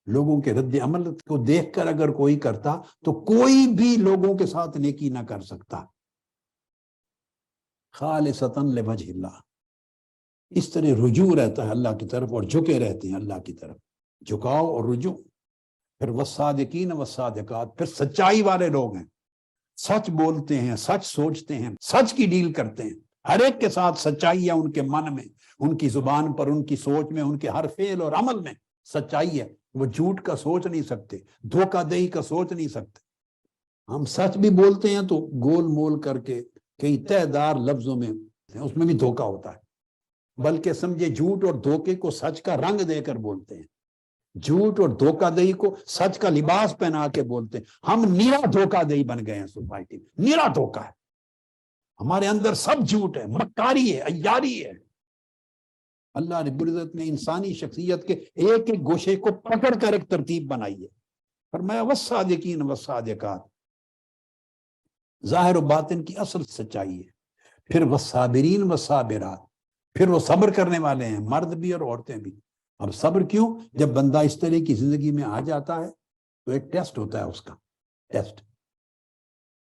لوگوں کے رد عمل کو دیکھ کر اگر کوئی کرتا تو کوئی بھی لوگوں کے ساتھ نیکی نہ کر سکتا. خالصتاً لوجہ اللہ، اس طرح رجوع رہتا ہے اللہ کی طرف، اور جھکے رہتے ہیں اللہ کی طرف. جھکاؤ اور رجوع. پھر والصادقین والصادقات، پھر سچائی والے لوگ ہیں، سچ بولتے ہیں، سچ سوچتے ہیں، سچ کی ڈیل کرتے ہیں. ہر ایک کے ساتھ سچائی ہے، ان کے من میں، ان کی زبان پر، ان کی سوچ میں، ان کے ہر فعل اور عمل میں سچائی ہے. وہ جھوٹ کا سوچ نہیں سکتے، دھوکہ دہی کا سوچ نہیں سکتے. ہم سچ بھی بولتے ہیں تو گول مول کر کے کئی تہہ دار لفظوں میں، اس میں بھی دھوکہ ہوتا ہے. بلکہ سمجھے جھوٹ اور دھوکے کو سچ کا رنگ دے کر بولتے ہیں، جھوٹ اور دھوکہ دہی کو سچ کا لباس پہنا کے بولتے ہیں. ہم نیرا دھوکہ دہی بن گئے ہیں سوسائٹی میں، نیرا دھوکہ ہے. ہمارے اندر سب جھوٹ ہے، مکاری ہے، عیاری ہے. اللہ رب العزت نے انسانی شخصیت کے ایک ایک گوشے کو پکڑ کر ایک ترتیب بنائی ہے. فرمایا والصادقین والصادقات، ظاہر و باطن کی اصل سچائی ہے. پھر والصابرین والصابرات، پھر وہ صبر کرنے والے ہیں، مرد بھی اور عورتیں بھی. اب صبر کیوں؟ جب بندہ اس طرح کی زندگی میں آ جاتا ہے تو ایک ٹیسٹ ہوتا ہے اس کا. ٹیسٹ،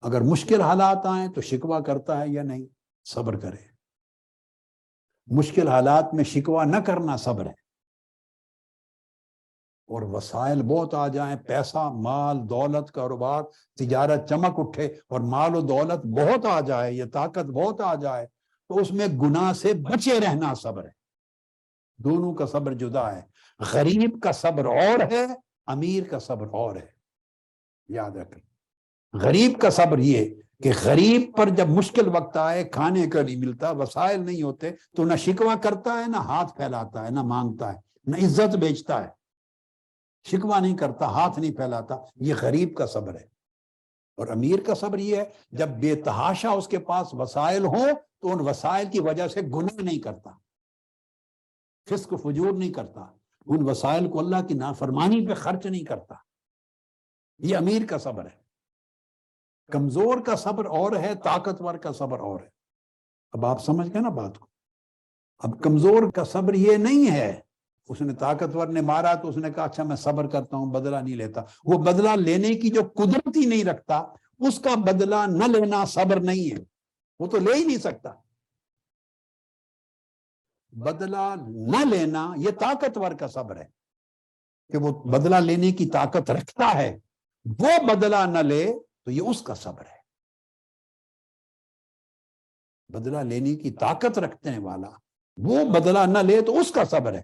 اگر مشکل حالات آئیں تو شکوہ کرتا ہے یا نہیں؟ صبر کرے. مشکل حالات میں شکوہ نہ کرنا صبر ہے. اور وسائل بہت آ جائیں، پیسہ، مال، دولت، کاروبار، تجارت چمک اٹھے اور مال و دولت بہت آ جائے، یہ طاقت بہت آ جائے، تو اس میں گناہ سے بچے رہنا صبر ہے. دونوں کا صبر جدا ہے. غریب کا صبر اور ہے، امیر کا صبر اور ہے. یاد رکھیں، غریب کا صبر یہ کہ غریب پر جب مشکل وقت آئے، کھانے کا نہیں ملتا، وسائل نہیں ہوتے، تو نہ شکوہ کرتا ہے، نہ ہاتھ پھیلاتا ہے، نہ مانگتا ہے، نہ عزت بیچتا ہے. شکوہ نہیں کرتا، ہاتھ نہیں پھیلاتا. یہ غریب کا صبر ہے. اور امیر کا صبر یہ ہے جب بے تحاشا اس کے پاس وسائل ہوں تو ان وسائل کی وجہ سے گناہ نہیں کرتا، فسق و فجور نہیں کرتا، ان وسائل کو اللہ کی نافرمانی پہ خرچ نہیں کرتا. یہ امیر کا صبر ہے. کمزور کا صبر اور ہے، طاقتور کا صبر اور ہے. اب آپ سمجھ گئے نا بات کو. اب کمزور کا صبر یہ نہیں ہے اس نے طاقتور نے مارا تو اس نے کہا اچھا میں صبر کرتا ہوں، بدلہ نہیں لیتا. وہ بدلہ لینے کی جو قدرت ہی نہیں رکھتا، اس کا بدلہ نہ لینا صبر نہیں ہے. وہ تو لے ہی نہیں سکتا. بدلہ نہ لینا یہ طاقتور کا صبر ہے کہ وہ بدلہ لینے کی طاقت رکھتا ہے. وہ بدلہ نہ لے تو یہ اس کا صبر ہے. بدلہ لینے کی طاقت رکھنے والا وہ بدلہ نہ لے تو اس کا صبر ہے.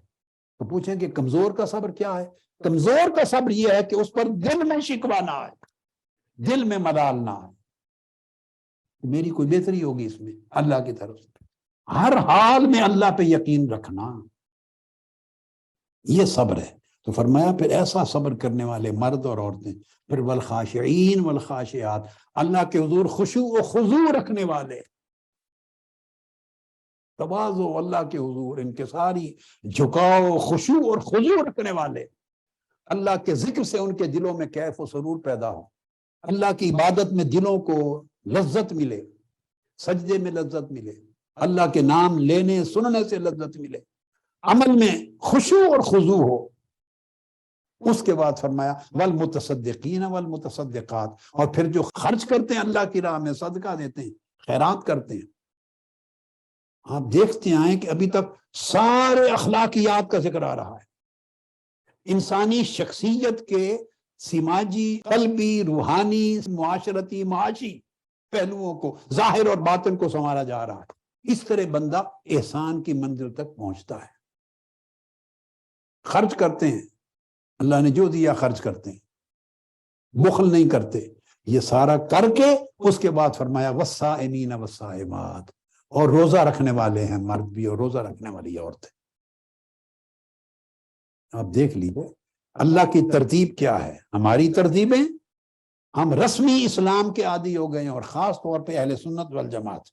تو پوچھیں کہ کمزور کا صبر کیا ہے؟ کمزور کا صبر یہ ہے کہ اس پر دل میں شکوہ نہ آئے، دل میں ملال نہ آئے، میری کوئی بہتری ہوگی اس میں اللہ کی طرف سے. ہر حال میں اللہ پہ یقین رکھنا، یہ صبر ہے. تو فرمایا پھر ایسا صبر کرنے والے مرد اور عورتیں. پھر والخاشعین والخاشعات، اللہ کے حضور خشوع و خضوع رکھنے والے، تواضع اللہ کے حضور انکساری، جھکاؤ، خشوع اور خضوع رکھنے والے. اللہ کے ذکر سے ان کے دلوں میں کیف و سرور پیدا ہو، اللہ کی عبادت میں دلوں کو لذت ملے، سجدے میں لذت ملے، اللہ کے نام لینے سننے سے لذت ملے، عمل میں خشوع اور خضوع ہو. اس کے بعد فرمایا والمتصدقین والمتصدقات، اور پھر جو خرچ کرتے ہیں اللہ کی راہ میں، صدقہ دیتے ہیں، خیرات کرتے ہیں. آپ دیکھتے آئیں کہ ابھی تک سارے اخلاقیات کا ذکر آ رہا ہے، انسانی شخصیت کے سماجی، قلبی، روحانی، معاشرتی، معاشی پہلوؤں کو، ظاہر اور باطن کو سنوارا جا رہا ہے۔ اس طرح بندہ احسان کی منزل تک پہنچتا ہے۔ خرچ کرتے ہیں، اللہ نے جو دیا خرچ کرتے ہیں، بخل نہیں کرتے، یہ سارا کر کے اس کے بعد فرمایا والصائمین والصائمات، اور روزہ رکھنے والے ہیں مرد بھی اور روزہ رکھنے والی عورتیں۔ آپ دیکھ لیجیے اللہ کی ترتیب کیا ہے۔ ہماری ترتیبیں، ہم رسمی اسلام کے عادی ہو گئے ہیں، اور خاص طور پہ اہل سنت والجماعت،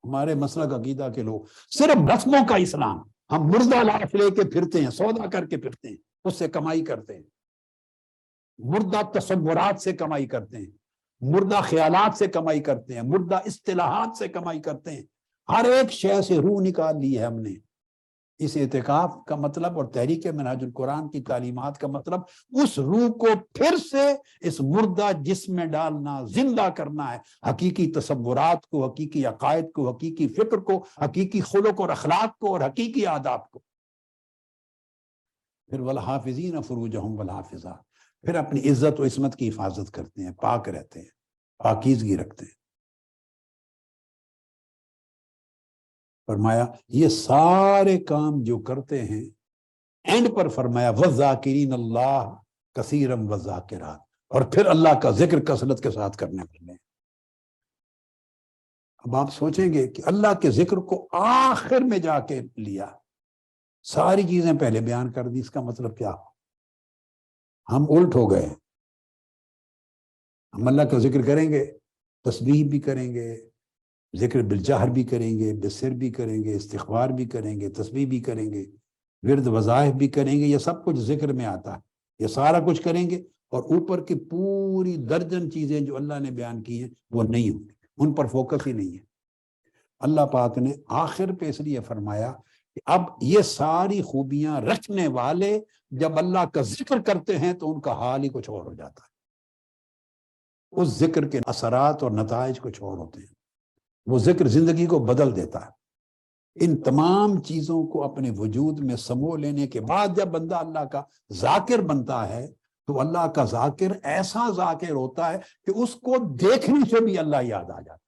ہمارے مسلک عقیدہ کے لوگ صرف رسموں کا اسلام۔ ہم مردہ لاش لے کے پھرتے ہیں، سودا کر کے پھرتے ہیں، اس سے کمائی کرتے ہیں، مردہ تصورات سے کمائی کرتے ہیں، مردہ خیالات سے کمائی کرتے ہیں، مردہ اصطلاحات سے کمائی کرتے ہیں، ہر ایک شے سے روح نکال لی ہے ہم نے۔ اس اعتکاف کا مطلب اور تحریک منہاج القرآن کی تعلیمات کا مطلب اس روح کو پھر سے اس مردہ جسم میں ڈالنا، زندہ کرنا ہے، حقیقی تصورات کو، حقیقی عقائد کو، حقیقی فکر کو، حقیقی خلق اور اخلاق کو، اور حقیقی آداب کو۔ پھر والحافظین فروجہم والحافظات، پھر اپنی عزت و عصمت کی حفاظت کرتے ہیں، پاک رہتے ہیں، پاکیزگی رکھتے ہیں۔ فرمایا یہ سارے کام جو کرتے ہیں، اینڈ پر فرمایا وَالذَّاكِرِينَ اللَّهَ كَثِيرًا وَالذَّاكِرَاتِ، اور پھر اللہ کا ذکر کثرت کے ساتھ کرنے والے ہیں۔ اب آپ سوچیں گے کہ اللہ کے ذکر کو آخر میں جا کے لیا، ساری چیزیں پہلے بیان کر دی، اس کا مطلب کیا؟ ہم الٹ ہو گئے۔ ہم اللہ کا ذکر کریں گے، تسبیح بھی کریں گے، ذکر بالجہر بھی کریں گے، بالسر بھی کریں گے، استغفار بھی کریں گے، تسبیح بھی کریں گے، ورد وظائف بھی کریں گے، یہ سب کچھ ذکر میں آتا ہے، یہ سارا کچھ کریں گے، اور اوپر کی پوری درجن چیزیں جو اللہ نے بیان کی ہیں وہ نہیں ہوں گی، ان پر فوکس ہی نہیں ہے۔ اللہ پاک نے آخر پہ اس لیے فرمایا کہ اب یہ ساری خوبیاں رکھنے والے جب اللہ کا ذکر کرتے ہیں تو ان کا حال ہی کچھ اور ہو جاتا ہے، اس ذکر کے اثرات اور نتائج کچھ اور ہوتے ہیں، وہ ذکر زندگی کو بدل دیتا ہے۔ ان تمام چیزوں کو اپنے وجود میں سمو لینے کے بعد جب بندہ اللہ کا ذاکر بنتا ہے تو اللہ کا ذاکر ایسا ذاکر ہوتا ہے کہ اس کو دیکھنے سے بھی اللہ یاد آ جاتا ہے،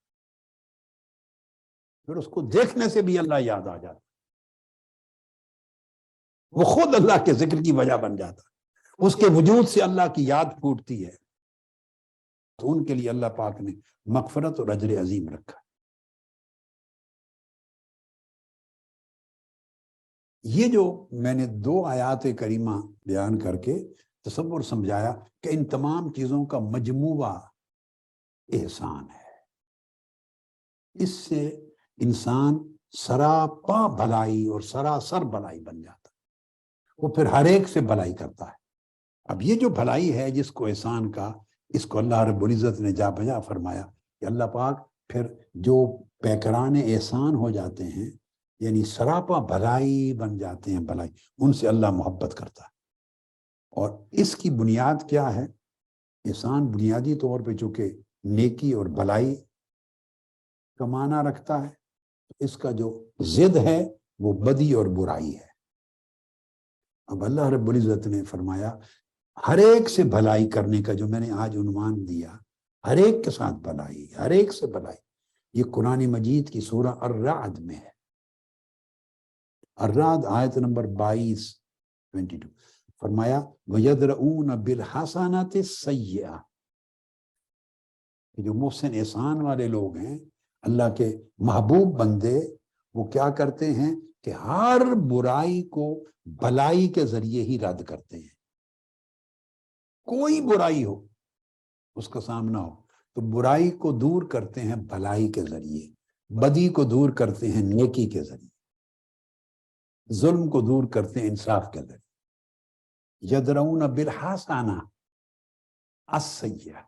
پھر اس کو دیکھنے سے بھی اللہ یاد آ جاتا ہے، وہ خود اللہ کے ذکر کی وجہ بن جاتا ہے، اس کے وجود سے اللہ کی یاد پھوٹتی ہے، تو ان کے لیے اللہ پاک نے مغفرت اور اجر عظیم رکھا۔ یہ جو میں نے 2 آیات کریمہ بیان کر کے تصور سمجھایا کہ ان تمام چیزوں کا مجموعہ احسان ہے، اس سے انسان سراپا بھلائی اور سراسر بھلائی بن جاتا ہے، وہ پھر ہر ایک سے بھلائی کرتا ہے۔ اب یہ جو بھلائی ہے جس کو احسان کا، اس کو اللہ رب العزت نے جا بجا فرمایا کہ اللہ پاک پھر جو پیکران احسان ہو جاتے ہیں، یعنی سراپا بھلائی بن جاتے ہیں، بھلائی، ان سے اللہ محبت کرتا ہے۔ اور اس کی بنیاد کیا ہے؟ احسان بنیادی طور پہ چونکہ نیکی اور بھلائی کا معنی رکھتا ہے، اس کا جو ضد ہے وہ بدی اور برائی ہے۔ اب اللہ رب العزت نے فرمایا ہر ایک سے بھلائی کرنے کا جو میں نے آج عنوان دیا، ہر ایک کے ساتھ بھلائی، ہر ایک سے بھلائی، یہ قرآن مجید کی سورہ الرعد میں ہے۔ الرعد آیت نمبر 22 فرمایا وَيَدْرَؤُونَ بِالْحَسَنَةِ السَّيِّئَةِ، جو محسن احسان والے لوگ ہیں، اللہ کے محبوب بندے، وہ کیا کرتے ہیں کہ ہر برائی کو بھلائی کے ذریعے ہی رد کرتے ہیں۔ کوئی برائی ہو، اس کا سامنا ہو تو برائی کو دور کرتے ہیں بھلائی کے ذریعے، بدی کو دور کرتے ہیں نیکی کے ذریعے، ظلم کو دور کرتے ہیں انصاف کے ذریعے۔ یدرؤون بالحسنہ السیئہ،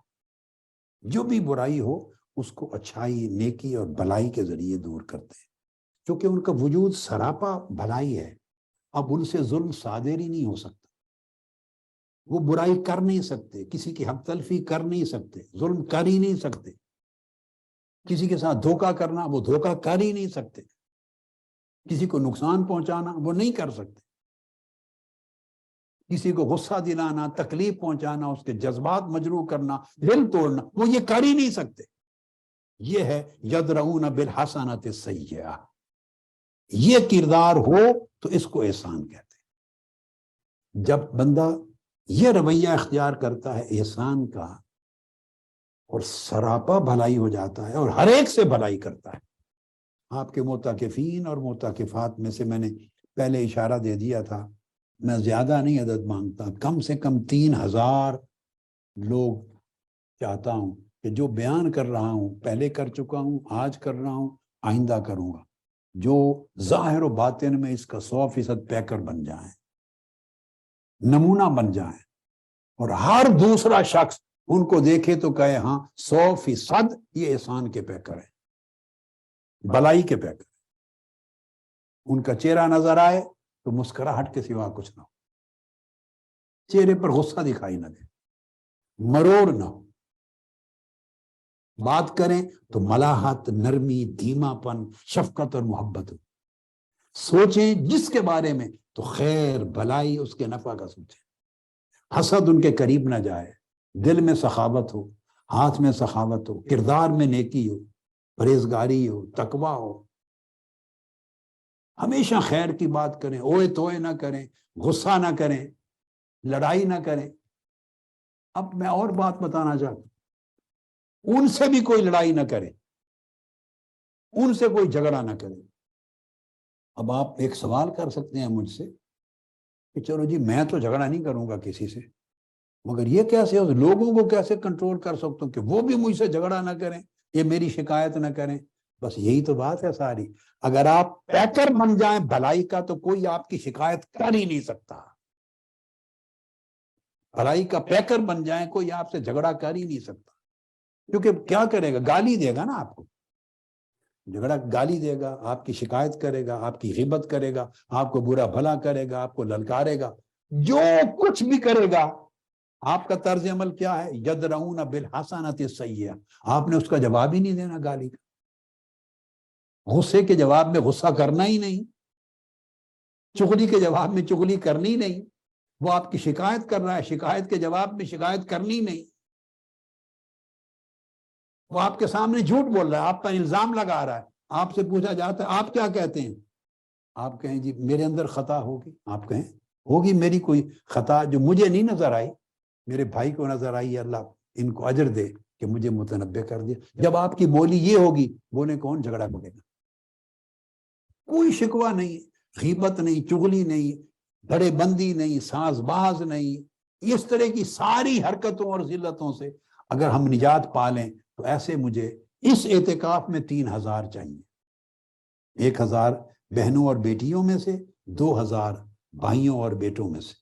جو بھی برائی ہو اس کو اچھائی، نیکی اور بھلائی کے ذریعے دور کرتے ہیں، کیونکہ ان کا وجود سراپا بھلائی ہے۔ اب ان سے ظلم صادر ہی نہیں ہو سکتا، وہ برائی کر نہیں سکتے، کسی کی حق تلفی کر نہیں سکتے، ظلم کر ہی نہیں سکتے، کسی کے ساتھ دھوکہ کرنا وہ دھوکہ کر ہی نہیں سکتے، کسی کو نقصان پہنچانا وہ نہیں کر سکتے، کسی کو غصہ دلانا، تکلیف پہنچانا، اس کے جذبات مجروح کرنا، دل توڑنا، وہ یہ کر ہی نہیں سکتے۔ یہ ہے یدرؤون بالحسنۃ السیئۃ، یہ کردار ہو تو اس کو احسان کہتے ہیں۔ جب بندہ یہ رویہ اختیار کرتا ہے احسان کا اور سراپا بھلائی ہو جاتا ہے اور ہر ایک سے بھلائی کرتا ہے۔ آپ کے معتکفین اور معتکفات میں سے میں نے پہلے اشارہ دے دیا تھا، میں زیادہ نہیں عدد مانگتا، کم سے کم 3000 لوگ چاہتا ہوں کہ جو بیان کر رہا ہوں، پہلے کر چکا ہوں، آج کر رہا ہوں، آئندہ کروں گا، جو ظاہر و باطن میں اس کا 100% پیکر بن جائیں، نمونہ بن جائیں، اور ہر دوسرا شخص ان کو دیکھے تو کہے ہاں 100% یہ احسان کے پیکر ہیں، بھلائی کے پیکر ہیں۔ ان کا چہرہ نظر آئے تو مسکراہٹ کے سوا کچھ نہ ہو، چہرے پر غصہ دکھائی نہ دے، مروڑ نہ ہو، بات کریں تو ملاحت، نرمی، دھیما پن، شفقت اور محبت ہو، سوچیں جس کے بارے میں تو خیر بھلائی اس کے نفع کا سوچیں، حسد ان کے قریب نہ جائے، دل میں سخاوت ہو، ہاتھ میں سخاوت ہو، کردار میں نیکی ہو، پرہیزگاری ہو، تقویٰ ہو، ہمیشہ خیر کی بات کریں، اوئے توئے نہ کریں، غصہ نہ کریں، لڑائی نہ کریں۔ اب میں اور بات بتانا چاہتا ہوں، ان سے بھی کوئی لڑائی نہ کرے، ان سے کوئی جھگڑا نہ کرے۔ اب آپ ایک سوال کر سکتے ہیں مجھ سے کہ چلو جی میں تو جھگڑا نہیں کروں گا کسی سے، مگر یہ کیسے ہو، لوگوں کو کیسے کنٹرول کر سکتا ہوں کہ وہ بھی مجھ سے جھگڑا نہ کریں، یہ میری شکایت نہ کریں؟ بس یہی تو بات ہے ساری۔ اگر آپ پیکر بن جائیں بھلائی کا تو کوئی آپ کی شکایت کر ہی نہیں سکتا، بھلائی کا پیکر بن جائیں کوئی آپ سے جھگڑا کر ہی نہیں سکتا، کیونکہ کیا کرے گا، گالی دے گا نا آپ کو، جھگڑا گالی دے گا، آپ کی شکایت کرے گا، آپ کی غیبت کرے گا، آپ کو برا بھلا کرے گا، آپ کو للکارے گا، جو کچھ بھی کرے گا۔ آپ کا طرز عمل کیا ہے؟ یدرؤون بالحسنۃ السیئۃ، آپ نے اس کا جواب ہی نہیں دینا گالی کا، غصے کے جواب میں غصہ کرنا ہی نہیں، چغلی کے جواب میں چغلی کرنی نہیں، وہ آپ کی شکایت کر رہا ہے، شکایت کے جواب میں شکایت کرنی نہیں، وہ آپ کے سامنے جھوٹ بول رہا ہے، آپ پر الزام لگا رہا ہے، آپ سے پوچھا جاتا ہے آپ کیا کہتے ہیں، آپ کہیں جی میرے اندر خطا ہوگی، آپ کہیں ہوگی میری کوئی خطا جو مجھے نہیں نظر آئی، میرے بھائی کو نظر آئی، اللہ ان کو اجر دے کہ مجھے متنبع کر دیا۔ جب آپ کی بولی یہ ہوگی، بولے کون جھگڑا کرے گا؟ کوئی شکوہ نہیں، غیبت نہیں، چغلی نہیں، بڑے بندی نہیں، ساز باز نہیں، اس طرح کی ساری حرکتوں اور ذلتوں سے اگر ہم نجات پا لیں تو ایسے مجھے اس اعتکاف میں 3000 چاہیے، 1000 بہنوں اور بیٹیوں میں سے، 2000 بھائیوں اور بیٹوں میں سے۔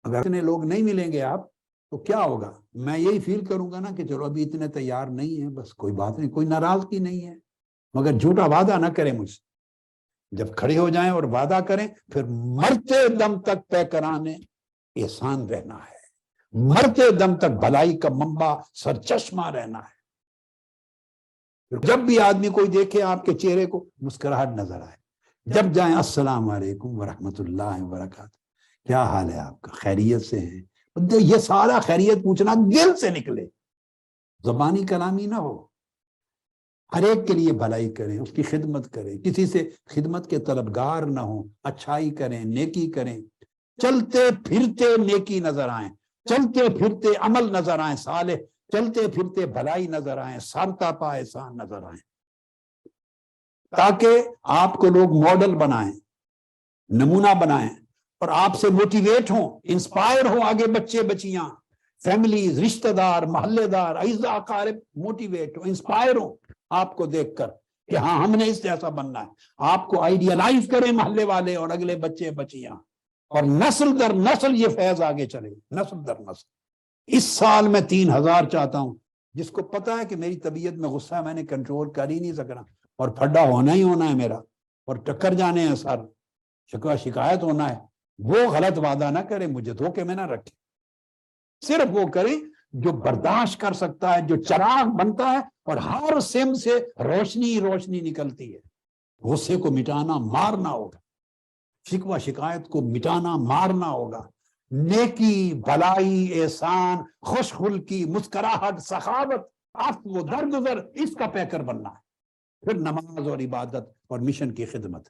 اگر اتنے لوگ نہیں ملیں گے آپ تو کیا ہوگا؟ میں یہی فیل کروں گا نا کہ چلو ابھی اتنے تیار نہیں ہیں، بس کوئی بات نہیں، کوئی ناراضگی نہیں ہے، مگر جھوٹا وعدہ نہ کریں مجھ سے۔ جب کھڑے ہو جائیں اور وعدہ کریں پھر مرتے دم تک پیکرانے احسان رہنا ہے، مرتے دم تک بھلائی کا منبع سرچشمہ رہنا ہے۔ جب بھی آدمی کوئی دیکھے آپ کے چہرے کو مسکراہٹ نظر آئے، جب جائیں السلام علیکم ورحمۃ اللہ وبرکاتہ، کیا حال ہے آپ کا، خیریت سے ہیں؟ یہ سارا خیریت پوچھنا دل سے نکلے، زبانی کلامی نہ ہو، ہر ایک کے لیے بھلائی کریں، اس کی خدمت کریں، کسی سے خدمت کے طلبگار نہ ہوں، اچھائی کریں، نیکی کریں، چلتے پھرتے نیکی نظر آئیں، چلتے پھرتے عمل نظر آئیں صالح، چلتے پھرتے بھلائی نظر آئیں، سرتاپا احسان نظر آئیں، تاکہ آپ کو لوگ ماڈل بنائیں، نمونہ بنائیں اور آپ سے موٹیویٹ ہوں، انسپائر ہوں، آگے بچے بچیاں، فیملیز، رشتہ دار، محلے دار، اعزاء اقارب موٹیویٹ ہوں، انسپائر ہوں آپ کو دیکھ کر کہ ہاں ہم نے اس جیسا بننا ہے، آپ کو آئیڈیالائز کریں محلے والے اور اگلے بچے بچیاں، اور نسل در نسل یہ فیض آگے چلے، نسل در نسل۔ اس سال میں 3000 چاہتا ہوں، جس کو پتا ہے کہ میری طبیعت میں غصہ ہے، میں نے کنٹرول کر ہی نہیں سکنا اور پھڈا ہونا ہی ہونا ہے میرا، اور ٹکر جانے ہیں سر، شکوہ شکایت ہونا ہے، وہ غلط وعدہ نہ کرے، مجھے دھوکے میں نہ رکھے، صرف وہ کریں جو برداشت کر سکتا ہے، جو چراغ بنتا ہے اور ہر سم سے روشنی روشنی نکلتی ہے، غصے کو مٹانا مارنا ہوگا، شکوہ شکایت کو مٹانا مارنا ہوگا، نیکی بھلائی احسان خوش خلقی مسکراہٹ سخاوت عفو و درگزر اس کا پیکر بننا ہے، پھر نماز اور عبادت اور مشن کی خدمت۔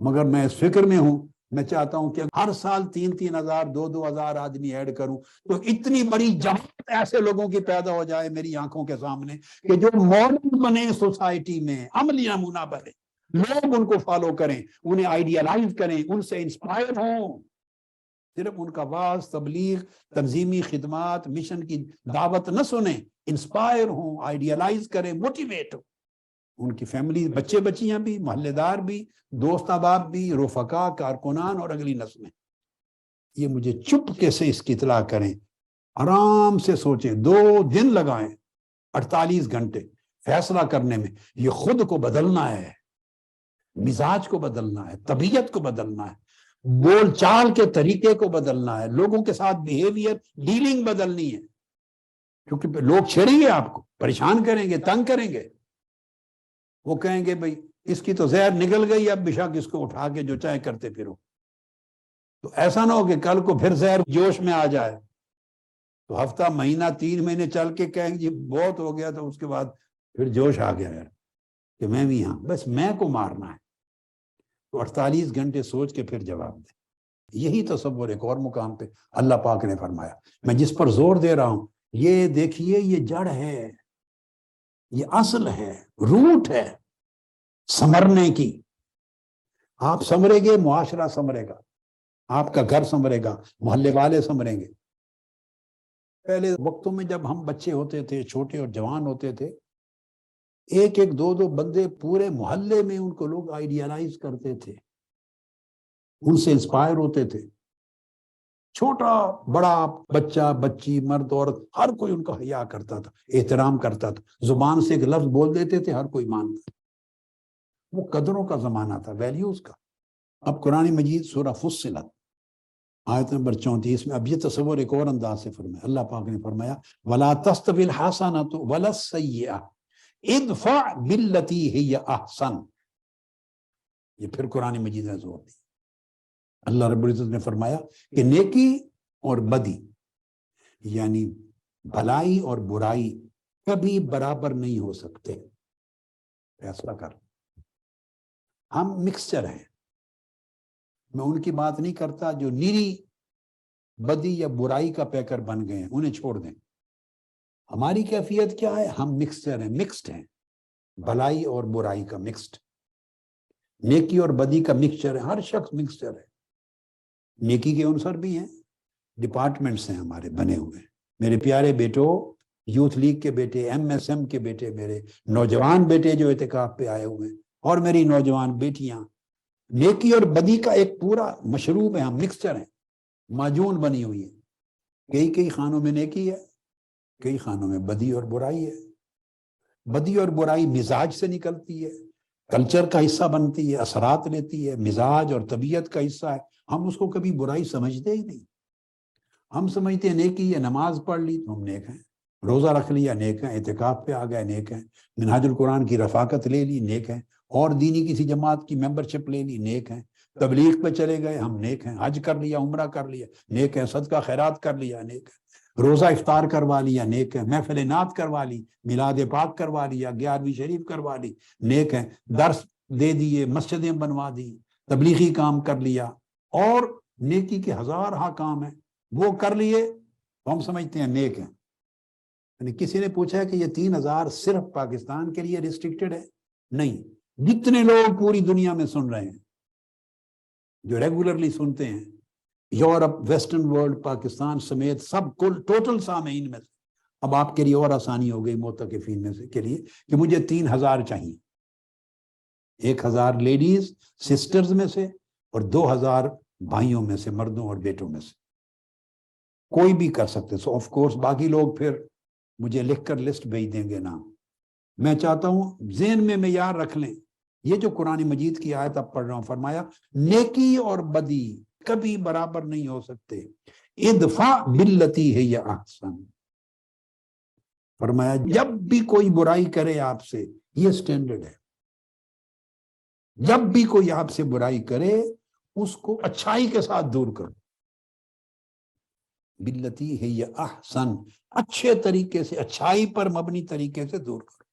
مگر میں اس فکر میں ہوں، میں چاہتا ہوں کہ ہر سال 3,000 2,000 آدمی ایڈ کروں تو اتنی بڑی جماعت ایسے لوگوں کی پیدا ہو جائے میری آنکھوں کے سامنے کہ جو ماڈل بنے سوسائٹی میں، عملی نمونہ بنے، لوگ ان کو فالو کریں، انہیں آئیڈیالائز کریں، ان سے انسپائر ہوں، صرف ان کا واعظ تبلیغ تنظیمی خدمات مشن کی دعوت نہ سنیں، انسپائر ہوں، آئیڈیالائز کریں، موٹیویٹ ہوں، ان کی فیملی بچے بچیاں بھی، محلے دار بھی، دوست احباب بھی، رفقا کارکنان اور اگلی نسلیں یہ مجھے چپکے سے اس کی اطلاع کریں، آرام سے سوچیں، 2 دن لگائیں 48 گھنٹے فیصلہ کرنے میں، یہ خود کو بدلنا ہے، مزاج کو بدلنا ہے، طبیعت کو بدلنا ہے، بول چال کے طریقے کو بدلنا ہے، لوگوں کے ساتھ بیہیویئر ڈیلنگ بدلنی ہے، کیونکہ لوگ چھیڑیں گے، آپ کو پریشان کریں گے، تنگ کریں گے، وہ کہیں گے بھئی اس کی تو زہر نکل گئی، اب بشک اس کو اٹھا کے جو چاہے کرتے پھرو، تو ایسا نہ ہو کہ کل کو پھر زہر جوش میں آ جائے تو ہفتہ مہینہ 3 مہینے چل کے کہیں گے جی بہت ہو گیا، تو اس کے بعد پھر جوش آ گیا ہے کہ میں بھی ہاں، بس میں کو مارنا ہے، تو 48 گھنٹے سوچ کے پھر جواب دیں۔ یہی تصور ایک اور مقام پہ اللہ پاک نے فرمایا، میں جس پر زور دے رہا ہوں، یہ دیکھیے یہ جڑ ہے، یہ اصل ہے، روٹ ہے سنورنے کی، آپ سنوریں گے معاشرہ سنورے گا، آپ کا گھر سنورے گا، محلے والے سنوریں گے۔ پہلے وقتوں میں جب ہم بچے ہوتے تھے، چھوٹے اور جوان ہوتے تھے، 1 2 بندے پورے محلے میں ان کو لوگ آئیڈیالائز کرتے تھے، ان سے انسپائر ہوتے تھے، چھوٹا بڑا بچہ بچی مرد عورت ہر کوئی ان کا حیا کرتا تھا، احترام کرتا تھا، زبان سے ایک لفظ بول دیتے تھے ہر کوئی مانتا، وہ قدروں کا زمانہ تھا، ویلیوز کا۔ اب قرآن مجید سورہ فصلت آیت نمبر 34 میں اب یہ تصور ایک اور انداز سے فرمایا، اللہ پاک نے فرمایا وَلَا تَسْتَوِي الْحَسَنَةُ وَلَا السَّيِّئَةُ ادْفَعْ بِالَّتِي هِيَ أَحْسَنُ، یہ پھر قرآن مجید نے زور دی، اللہ رب العزت نے فرمایا کہ نیکی اور بدی یعنی بھلائی اور برائی کبھی برابر نہیں ہو سکتے، فیصلہ کر، ہم مکسچر ہیں، میں ان کی بات نہیں کرتا جو نیری بدی یا برائی کا پیکر بن گئے ہیں، انہیں چھوڑ دیں، ہماری کیفیت کیا ہے، ہم مکسچر ہیں، مکسڈ ہیں، بھلائی اور برائی کا مکسڈ، نیکی اور بدی کا مکسچر ہے، ہر شخص مکسچر ہے، نیکی کے عنصر بھی ہیں، ڈپارٹمنٹس ہیں ہمارے بنے ہوئے، میرے پیارے بیٹوں، یوتھ لیگ کے بیٹے، MSM کے بیٹے، میرے نوجوان بیٹے جو اعتکاف پہ آئے ہوئے ہیں، اور میری نوجوان بیٹیاں، نیکی اور بدی کا ایک پورا مشروب ہے، ہم مکسچر ہیں، معجون بنی ہوئی ہے، کئی خانوں میں نیکی ہے، کئی خانوں میں بدی اور برائی ہے، بدی اور برائی مزاج سے نکلتی ہے، کلچر کا حصہ بنتی ہے، اثرات لیتی ہے، مزاج اور طبیعت کا حصہ ہے، ہم اس کو کبھی برائی سمجھتے ہی نہیں، ہم سمجھتے ہیں نیکی ہے، نماز پڑھ لی تو ہم نیک ہیں، روزہ رکھ لیا نیک ہیں، اعتکاف پہ آ گئے نیک ہیں، منہاج القرآن کی رفاقت لے لی نیک ہیں، اور دینی کسی جماعت کی ممبرشپ لے لی نیک ہیں، تبلیغ پہ چلے گئے ہم نیک ہیں، حج کر لیا، عمرہ کر لیا نیک ہیں، صدقہ خیرات کر لیا نیک ہے، روزہ افطار کروا لیا نیک ہے، محفل نعت کروا لی، میلاد پاک کروا لیا، 11ویں شریف کروا لی نیک ہے، درس دے دیے، مسجدیں بنوا دی، تبلیغی کام کر لیا، اور نیکی کے ہزارہ کام ہیں وہ کر لیے تو ہم سمجھتے ہیں نیک ہیں۔ یعنی کسی نے پوچھا ہے کہ یہ 3,000 صرف پاکستان کے لیے ریسٹرکٹڈ ہے؟ نہیں، جتنے لوگ پوری دنیا میں سن رہے ہیں، جو ریگولرلی سنتے ہیں، یورپ، ویسٹرن ورلڈ، پاکستان سمیت سب کل ٹوٹل سامعین میں سے، اب آپ کے لیے اور آسانی ہو گئی معتکفین میں سے کے لیے کہ مجھے 3,000 چاہیے، 1,000 لیڈیز سسٹرز میں سے اور 2,000 بھائیوں میں سے، مردوں اور بیٹوں میں سے، کوئی بھی کر سکتے، سو آف کورس باقی لوگ پھر مجھے لکھ کر لسٹ بھیج دیں گے نام، میں چاہتا ہوں ذہن میں معیار رکھ لیں، یہ جو قرآن مجید کی آیت اب پڑھ رہا ہوں، فرمایا نیکی اور بدی کبھی برابر نہیں ہو سکتے، ادفع باللتی ہے یا احسن، فرمایا جب بھی کوئی برائی کرے آپ سے، یہ سٹینڈرڈ ہے، جب بھی کوئی آپ سے برائی کرے اس کو اچھائی کے ساتھ دور کرو، باللتی ہی احسن، اچھے طریقے سے، اچھائی پر مبنی طریقے سے دور کرو۔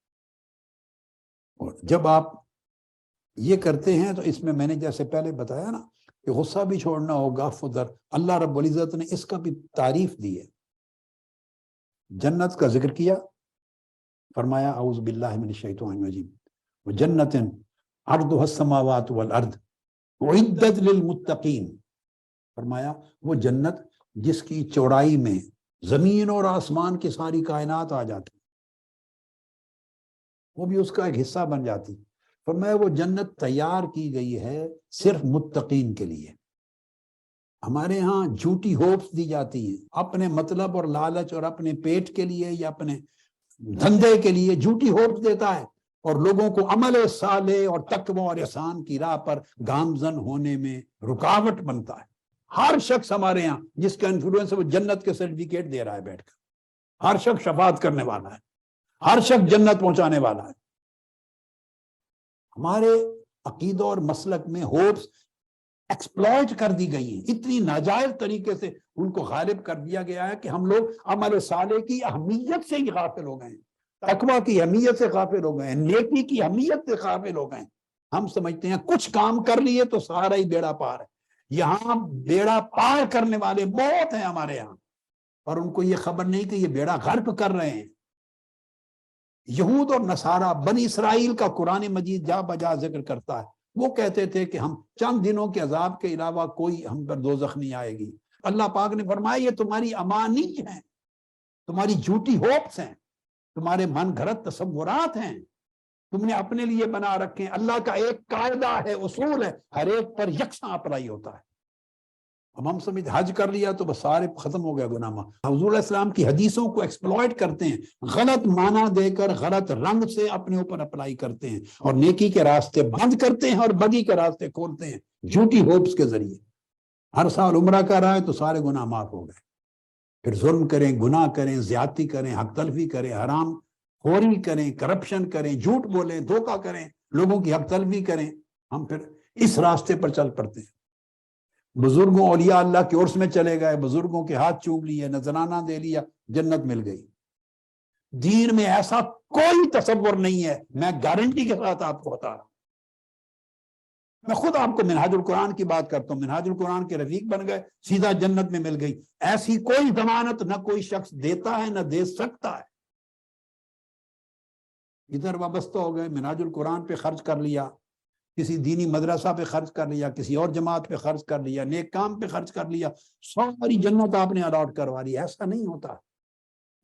اور جب آپ یہ کرتے ہیں تو اس میں نے جیسے پہلے بتایا نا کہ غصہ بھی چھوڑنا ہوگا فدر، اللہ رب العزت نے اس کا بھی تعریف دی ہے، جنت کا ذکر کیا، فرمایا اعوذ باللہ من الشیطان الرجیم وجنت عرضها السماوات والارض اعدت للمتقین، فرمایا وہ جنت جس کی چوڑائی میں زمین اور آسمان کی ساری کائنات آ جاتی، وہ بھی اس کا ایک حصہ بن جاتی، فرمایا وہ جنت تیار کی گئی ہے صرف متقین کے لیے۔ ہمارے ہاں جھوٹی ہوپس دی جاتی ہیں، اپنے مطلب اور لالچ اور اپنے پیٹ کے لیے یا اپنے دھندے کے لیے جھوٹی ہوپس دیتا ہے اور لوگوں کو عمل صالح اور تقوی اور احسان کی راہ پر گامزن ہونے میں رکاوٹ بنتا ہے۔ ہر شخص ہمارے یہاں جس کا انفلوئنس ہے وہ جنت کے سرٹیفکیٹ دے رہا ہے بیٹھ کر، ہر شخص شفاعت کرنے والا ہے، ہر شخص جنت پہنچانے والا ہے۔ ہمارے عقیدہ اور مسلک میں ہوپس ایکسپلائٹ کر دی گئی ہیں، اتنی ناجائز طریقے سے ان کو غالب کر دیا گیا ہے کہ ہم لوگ عمل صالح کی اہمیت سے ہی غافل ہو گئے ہیں، تقویٰ کی اہمیت سے غافل ہو گئے ہیں، نیکی کی اہمیت سے غافل ہو گئے ہیں۔ ہم سمجھتے ہیں کچھ کام کر لیے تو سارا ہی بیڑا پار ہے۔ یہاں بیڑا پار کرنے والے بہت ہیں ہمارے یہاں، اور ان کو یہ خبر نہیں کہ یہ بیڑا غرق کر رہے ہیں۔ یہود اور نصارہ، بنی اسرائیل کا قرآن مجید جا بجا ذکر کرتا ہے، وہ کہتے تھے کہ ہم چند دنوں کے عذاب کے علاوہ کوئی ہم پر دوزخ نہیں آئے گی۔ اللہ پاک نے فرمایا یہ تمہاری امانی ہیں، تمہاری جھوٹی ہوپس ہیں، تمہارے من گھڑت تصورات ہیں، تم نے اپنے لیے بنا رکھے ہیں۔ اللہ کا ایک قاعدہ ہے، اصول ہے، ہر ایک پر یکساں اپلائی ہوتا ہے۔ اب ہم سمجھ حج کر لیا تو بس سارے ختم ہو گیا گناہ۔ حضور علیہ السلام کی حدیثوں کو ایکسپلائٹ کرتے ہیں، غلط معنی دے کر غلط رنگ سے اپنے اوپر اپلائی کرتے ہیں، اور نیکی کے راستے بند کرتے ہیں اور بدی کے راستے کھولتے ہیں جھوٹی ہوپس کے ذریعے۔ ہر سال عمرہ کر رہا ہے تو سارے گناہ معاف ہو گئے، پھر ظلم کریں، گناہ کریں، زیادتی کریں، حق تلفی کریں، حرام خوری کریں، کرپشن کریں، جھوٹ بولیں، دھوکہ کریں، لوگوں کی حق تلفی کریں، ہم پھر اس راستے پر چل پڑتے ہیں۔ بزرگوں اولیاء اللہ کے عرس میں چلے گئے، بزرگوں کے ہاتھ چوم لیے، نذرانہ دے لیا، جنت مل گئی۔ دین میں ایسا کوئی تصور نہیں ہے، میں گارنٹی کے ساتھ آپ کو بتا رہا ہوں۔ میں خود آپ کو منہاج القرآن کی بات کرتا ہوں، منہاج القرآن کے رفیق بن گئے، سیدھا جنت میں مل گئی۔ ایسی کوئی ضمانت نہ کوئی شخص دیتا ہے نہ دے سکتا ہے۔ ادھر وابستہ ہو گئے، منہاج القرآن پہ خرچ کر لیا، کسی دینی مدرسہ پہ خرچ کر لیا، کسی اور جماعت پہ خرچ کر لیا، نیک کام پہ خرچ کر لیا، ساری جنت آپ نے الاٹ کروا لی۔ ایسا نہیں ہوتا،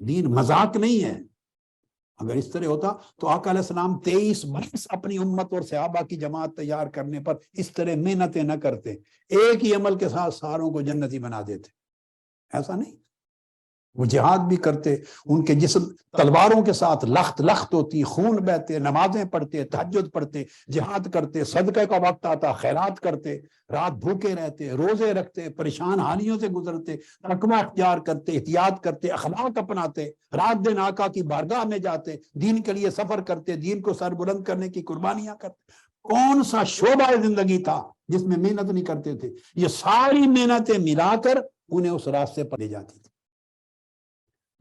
دین مذاق نہیں ہے۔ اگر اس طرح ہوتا تو آقا علیہ السلام 23 برس اپنی امت اور صحابہ کی جماعت تیار کرنے پر اس طرح محنتیں نہ کرتے، ایک ہی عمل کے ساتھ ساروں کو جنتی بنا دیتے۔ ایسا نہیں، وہ جہاد بھی کرتے، ان کے جسم تلواروں کے ساتھ لخت لخت ہوتی، خون بہتے، نمازیں پڑھتے، تہجد پڑھتے، جہاد کرتے، صدقے کا وقت آتا خیرات کرتے، رات بھوکے رہتے، روزے رکھتے، پریشان حالیوں سے گزرتے، تقوی اختیار کرتے، احتیاط کرتے، اخلاق اپناتے، رات دن آقا کی بارگاہ میں جاتے، دین کے لیے سفر کرتے، دین کو سر بلند کرنے کی قربانیاں کرتے۔ کون سا شعبہ زندگی تھا جس میں محنت نہیں کرتے تھے؟ یہ ساری محنتیں ملا کر انہیں اس راستے پر لے جاتی تھی۔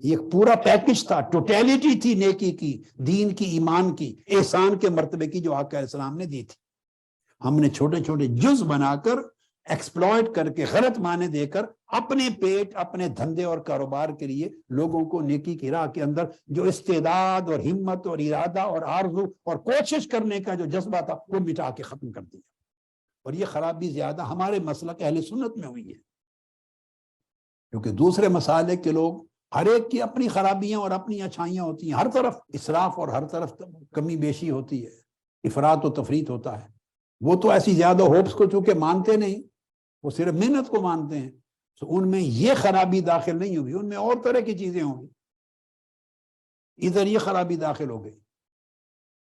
یہ پورا پیکج تھا، ٹوٹیلٹی تھی نیکی کی، دین کی، ایمان کی، احسان کے مرتبے کی جو آقا علیہ السلام نے دی تھی۔ ہم نے چھوٹے چھوٹے جز بنا کر ایکسپلائٹ کر کے غلط معنی دے کر اپنے پیٹ، اپنے دھندے اور کاروبار کے لیے لوگوں کو نیکی کی راہ کے اندر جو استعداد اور ہمت اور ارادہ اور آرزو اور کوشش کرنے کا جو جذبہ تھا وہ مٹا کے ختم کر دیا۔ اور یہ خرابی زیادہ ہمارے مسلک اہل سنت میں ہوئی ہے، کیونکہ دوسرے مسالک کے لوگ ہر ایک کی اپنی خرابیاں اور اپنی اچھائیاں ہوتی ہیں، ہر طرف اسراف اور ہر طرف کمی بیشی ہوتی ہے، افراط و تفریط ہوتا ہے۔ وہ تو ایسی زیادہ ہوپس کو چونکہ مانتے نہیں، وہ صرف محنت کو مانتے ہیں، تو ان میں یہ خرابی داخل نہیں ہوگی، ان میں اور طرح کی چیزیں ہوں گی۔ ادھر یہ خرابی داخل ہو گئی،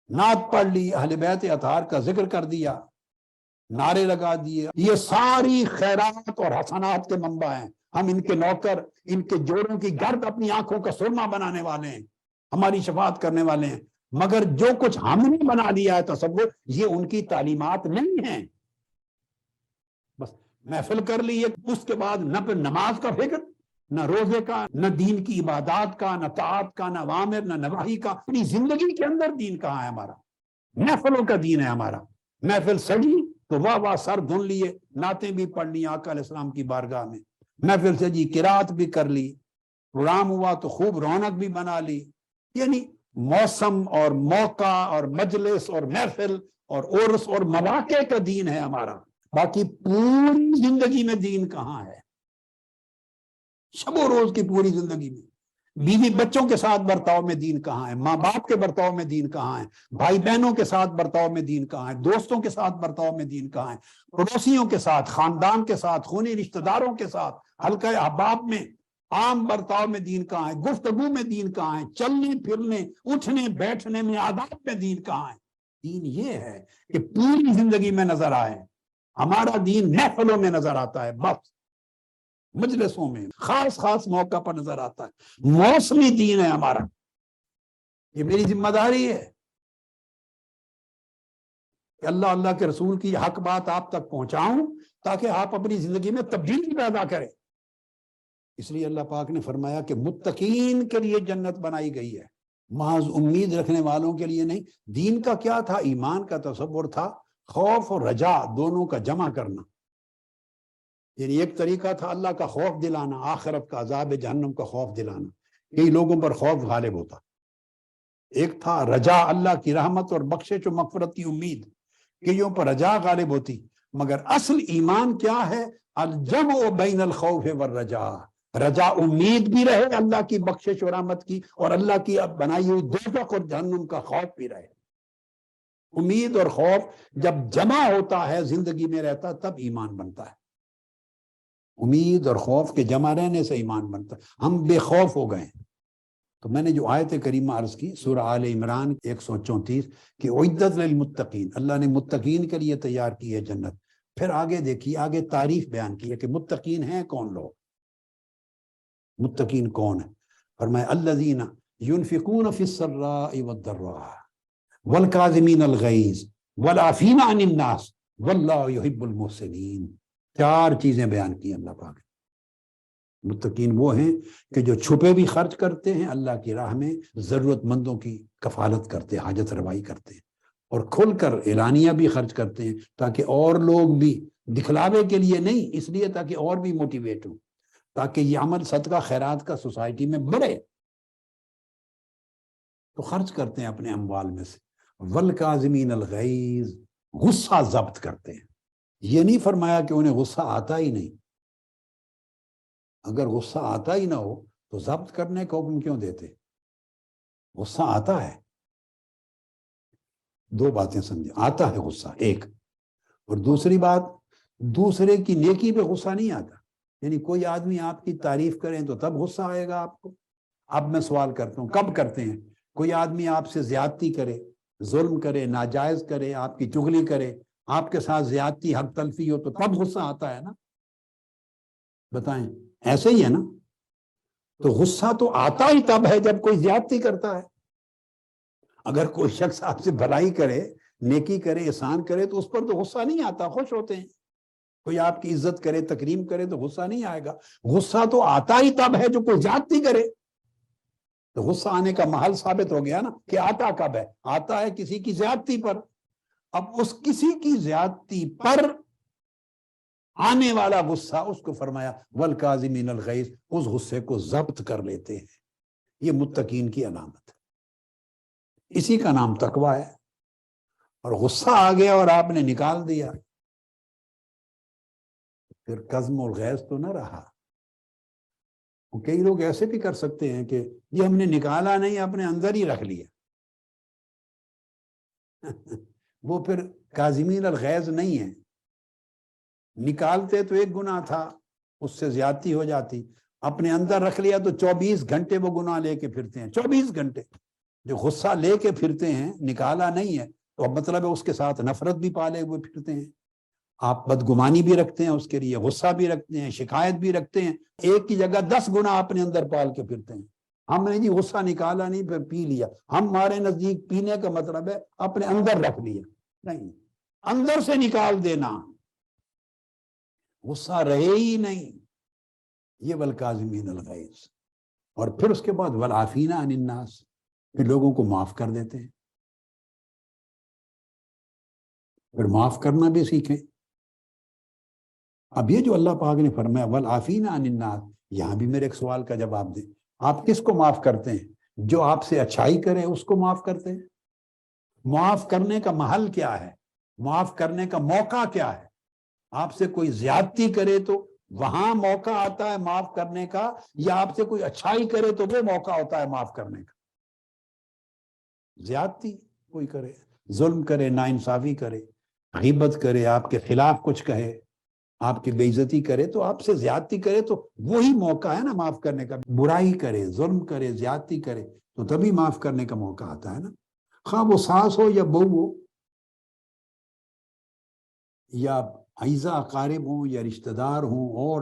نعت پڑھ لی، اہل بیت اطہار کا ذکر کر دیا، نعرے لگا دیے، یہ ساری خیرات اور حسنات کے منبع ہیں، ہم ان کے نوکر، ان کے جوڑوں کی گرد اپنی آنکھوں کا سرما بنانے والے ہیں، ہماری شفاعت کرنے والے ہیں۔ مگر جو کچھ ہم نے بنا لیا ہے تصور، یہ ان کی تعلیمات نہیں ہیں. بس محفل کر لی ہے، اس کے بعد نہ پھر نماز کا فکر، نہ روزے کا، نہ دین کی عبادات کا، نہ طاعت کا، نہ اوامر، نہ نواہی کا. اپنی زندگی کے اندر دین کہاں ہے ہمارا؟ محفلوں کا دین ہے ہمارا. محفل سجی تو واہ واہ سر دھن لیے، نعتیں بھی پڑھ لی آقا علیہ السلام کی بارگاہ میں. محفل سجی، قرات بھی کر لی، پروگرام ہوا تو خوب رونق بھی بنا لی. یعنی موسم اور موقع اور مجلس اور محفل اور عرس اور مواقع کا دین ہے ہمارا. باقی پوری زندگی میں دین کہاں ہے؟ شب و روز کی پوری زندگی میں بیوی بچوں کے ساتھ برتاؤ میں دین کہاں ہے؟ ماں باپ کے برتاؤ میں دین کہاں ہے؟ بھائی بہنوں کے ساتھ برتاؤ میں دین کہاں ہے؟ دوستوں کے ساتھ برتاؤ میں دین کہاں ہے؟ پڑوسیوں کے ساتھ، خاندان کے ساتھ، خونی رشتہ داروں کے ساتھ، حلقہ احباب میں عام برتاؤ میں دین کہاں ہے؟ گفتگو میں دین کہاں ہے؟ چلنے پھرنے، اٹھنے بیٹھنے میں، آداب میں دین کہاں ہے؟ دین یہ ہے کہ پوری زندگی میں نظر آئے. ہمارا دین محفلوں میں نظر آتا ہے، بس مجلسوں میں خاص خاص موقع پر نظر آتا ہے. موسمی دین ہے ہمارا. یہ میری ذمہ داری ہے کہ اللہ اللہ کے رسول کی حق بات آپ تک پہنچاؤں تاکہ آپ اپنی زندگی میں تبدیلی پیدا کریں. اس لیے اللہ پاک نے فرمایا کہ متقین کے لیے جنت بنائی گئی ہے، محض امید رکھنے والوں کے لیے نہیں. دین کا کیا تھا؟ ایمان کا تصور تھا، خوف اور رجا دونوں کا جمع کرنا. یعنی ایک طریقہ تھا اللہ کا خوف دلانا، آخرت کا عذاب جہنم کا خوف دلانا. کئی لوگوں پر خوف غالب ہوتا. ایک تھا رجا، اللہ کی رحمت اور بخشش و مغفرت کی امید. کئیوں پر رجا غالب ہوتی. مگر اصل ایمان کیا ہے؟ الجمع بین الخوف والرجا. رجا امید بھی رہے اللہ کی بخشش و رحمت کی، اور اللہ کی بنائی ہوئی دوزخ اور جہنم کا خوف بھی رہے. امید اور خوف جب جمع ہوتا ہے، زندگی میں رہتا، تب ایمان بنتا ہے. امید اور خوف کے جمع رہنے سے ایمان بنتا ہے. ہم بے خوف ہو گئے. تو میں نے جو آیت کریمہ عرض کی سورہ آل عمران 134 کہ اعدت للمتقین، اللہ نے متقین کے لیے تیار کی ہے جنت. پھر آگے دیکھیے، آگے تعریف بیان کی ہے کہ متقین ہیں کون لوگ. متقین کون ہیں؟ فرمایا الذین ينفقون فی السراء والضراء والکاظمین الغیظ والعافین عن الناس واللہ یحب المحسنین. 4 چیزیں بیان کی اللہ پاک نے. متقین وہ ہیں کہ جو چھپے بھی خرچ کرتے ہیں اللہ کی راہ میں، ضرورت مندوں کی کفالت کرتے ہیں، حاجت روائی کرتے ہیں، اور کھل کر اعلانیہ بھی خرچ کرتے ہیں تاکہ اور لوگ بھی، دکھلاوے کے لیے نہیں، اس لیے تاکہ اور بھی موٹیویٹ ہوں، تاکہ یہ عمل صدقہ خیرات کا سوسائٹی میں بڑھے. تو خرچ کرتے ہیں اپنے اموال میں سے. والکاظمین الغیظ، غصہ ضبط کرتے ہیں. یہ نہیں فرمایا کہ انہیں غصہ آتا ہی نہیں. اگر غصہ آتا ہی نہ ہو تو ضبط کرنے کا حکم کیوں دیتے؟ غصہ آتا ہے. 2 باتیں سمجھیں، آتا ہے غصہ ایک، اور دوسری بات دوسرے کی نیکی پہ غصہ نہیں آتا. یعنی کوئی آدمی آپ کی تعریف کریں تو تب غصہ آئے گا آپ کو. اب میں سوال کرتا ہوں، کب کرتے ہیں؟ کوئی آدمی آپ سے زیادتی کرے، ظلم کرے، ناجائز کرے، آپ کی چغلی کرے، آپ کے ساتھ زیادتی، حق تلفی ہو، تو تب غصہ آتا ہے نا؟ بتائیں، ایسے ہی ہے نا؟ تو غصہ تو آتا ہی تب ہے جب کوئی زیادتی کرتا ہے. اگر کوئی شخص آپ سے بھلائی کرے، نیکی کرے، احسان کرے تو اس پر تو غصہ نہیں آتا، خوش ہوتے ہیں. کوئی آپ کی عزت کرے، تکریم کرے تو غصہ نہیں آئے گا. غصہ تو آتا ہی تب ہے جو کوئی زیادتی کرے. تو غصہ آنے کا محل ثابت ہو گیا نا کہ آتا کب ہے؟ آتا ہے کسی کی زیادتی پر. اب اس کسی کی زیادتی پر آنے والا غصہ، اس کو فرمایا والکاظمین الغیظ، اس غصے کو ضبط کر لیتے ہیں. یہ متقین کی علامت ہے. اسی کا نام تقویٰ ہے. اور غصہ آ گیا اور آپ نے نکال دیا، پھر قزم اور غیظ تو نہ رہا. کئی لوگ ایسے بھی کر سکتے ہیں کہ یہ ہم نے نکالا نہیں، اپنے اندر ہی رکھ لیا. وہ پھر کاظمین الغیظ نہیں ہے. نکالتے تو ایک گناہ تھا، اس سے زیادتی ہو جاتی، اپنے اندر رکھ لیا تو 24 گھنٹے وہ گناہ لے کے پھرتے ہیں. 24 گھنٹے جو غصہ لے کے پھرتے ہیں، نکالا نہیں ہے، تو اب مطلب ہے اس کے ساتھ نفرت بھی پالے ہوئے پھرتے ہیں. آپ بدگمانی بھی رکھتے ہیں اس کے لیے، غصہ بھی رکھتے ہیں، شکایت بھی رکھتے ہیں. ایک کی جگہ 10 گناہ اپنے اندر پال کے پھرتے ہیں. ہم نے جی غصہ نکالا نہیں پھر پی لیا، ہمارے نزدیک پینے کا مطلب ہے اپنے اندر رکھ لیا، نہیں، اندر سے نکال دینا، غصہ رہے ہی نہیں، یہ والکاظمین الغیظ۔ اور پھر اس کے بعد والعافین عن الناس، پھر لوگوں کو معاف کر دیتے ہیں، پھر معاف کرنا بھی سیکھیں۔ اب یہ جو اللہ پاک نے فرمایا والعافین عن الناس، یہاں بھی میرے ایک سوال کا جواب دیں، آپ کس کو معاف کرتے ہیں؟ جو آپ سے اچھائی کرے اس کو معاف کرتے ہیں؟ معاف کرنے کا محل کیا ہے؟ معاف کرنے کا موقع کیا ہے؟ آپ سے کوئی زیادتی کرے تو وہاں موقع آتا ہے معاف کرنے کا، یا آپ سے کوئی اچھائی کرے تو وہ موقع ہوتا ہے معاف کرنے کا؟ زیادتی کوئی کرے، ظلم کرے، ناانصافی کرے، غیبت کرے، آپ کے خلاف کچھ کہے، آپ کی بے عزتی کرے، تو آپ سے زیادتی کرے تو وہی موقع ہے نا معاف کرنے کا۔ برائی کرے، ظلم کرے، زیادتی کرے تو تبھی معاف کرنے کا موقع آتا ہے نا، خواہ وہ ساس ہو یا بہو ہو، یا اعزا اقارب ہوں، یا رشتہ دار ہوں، اور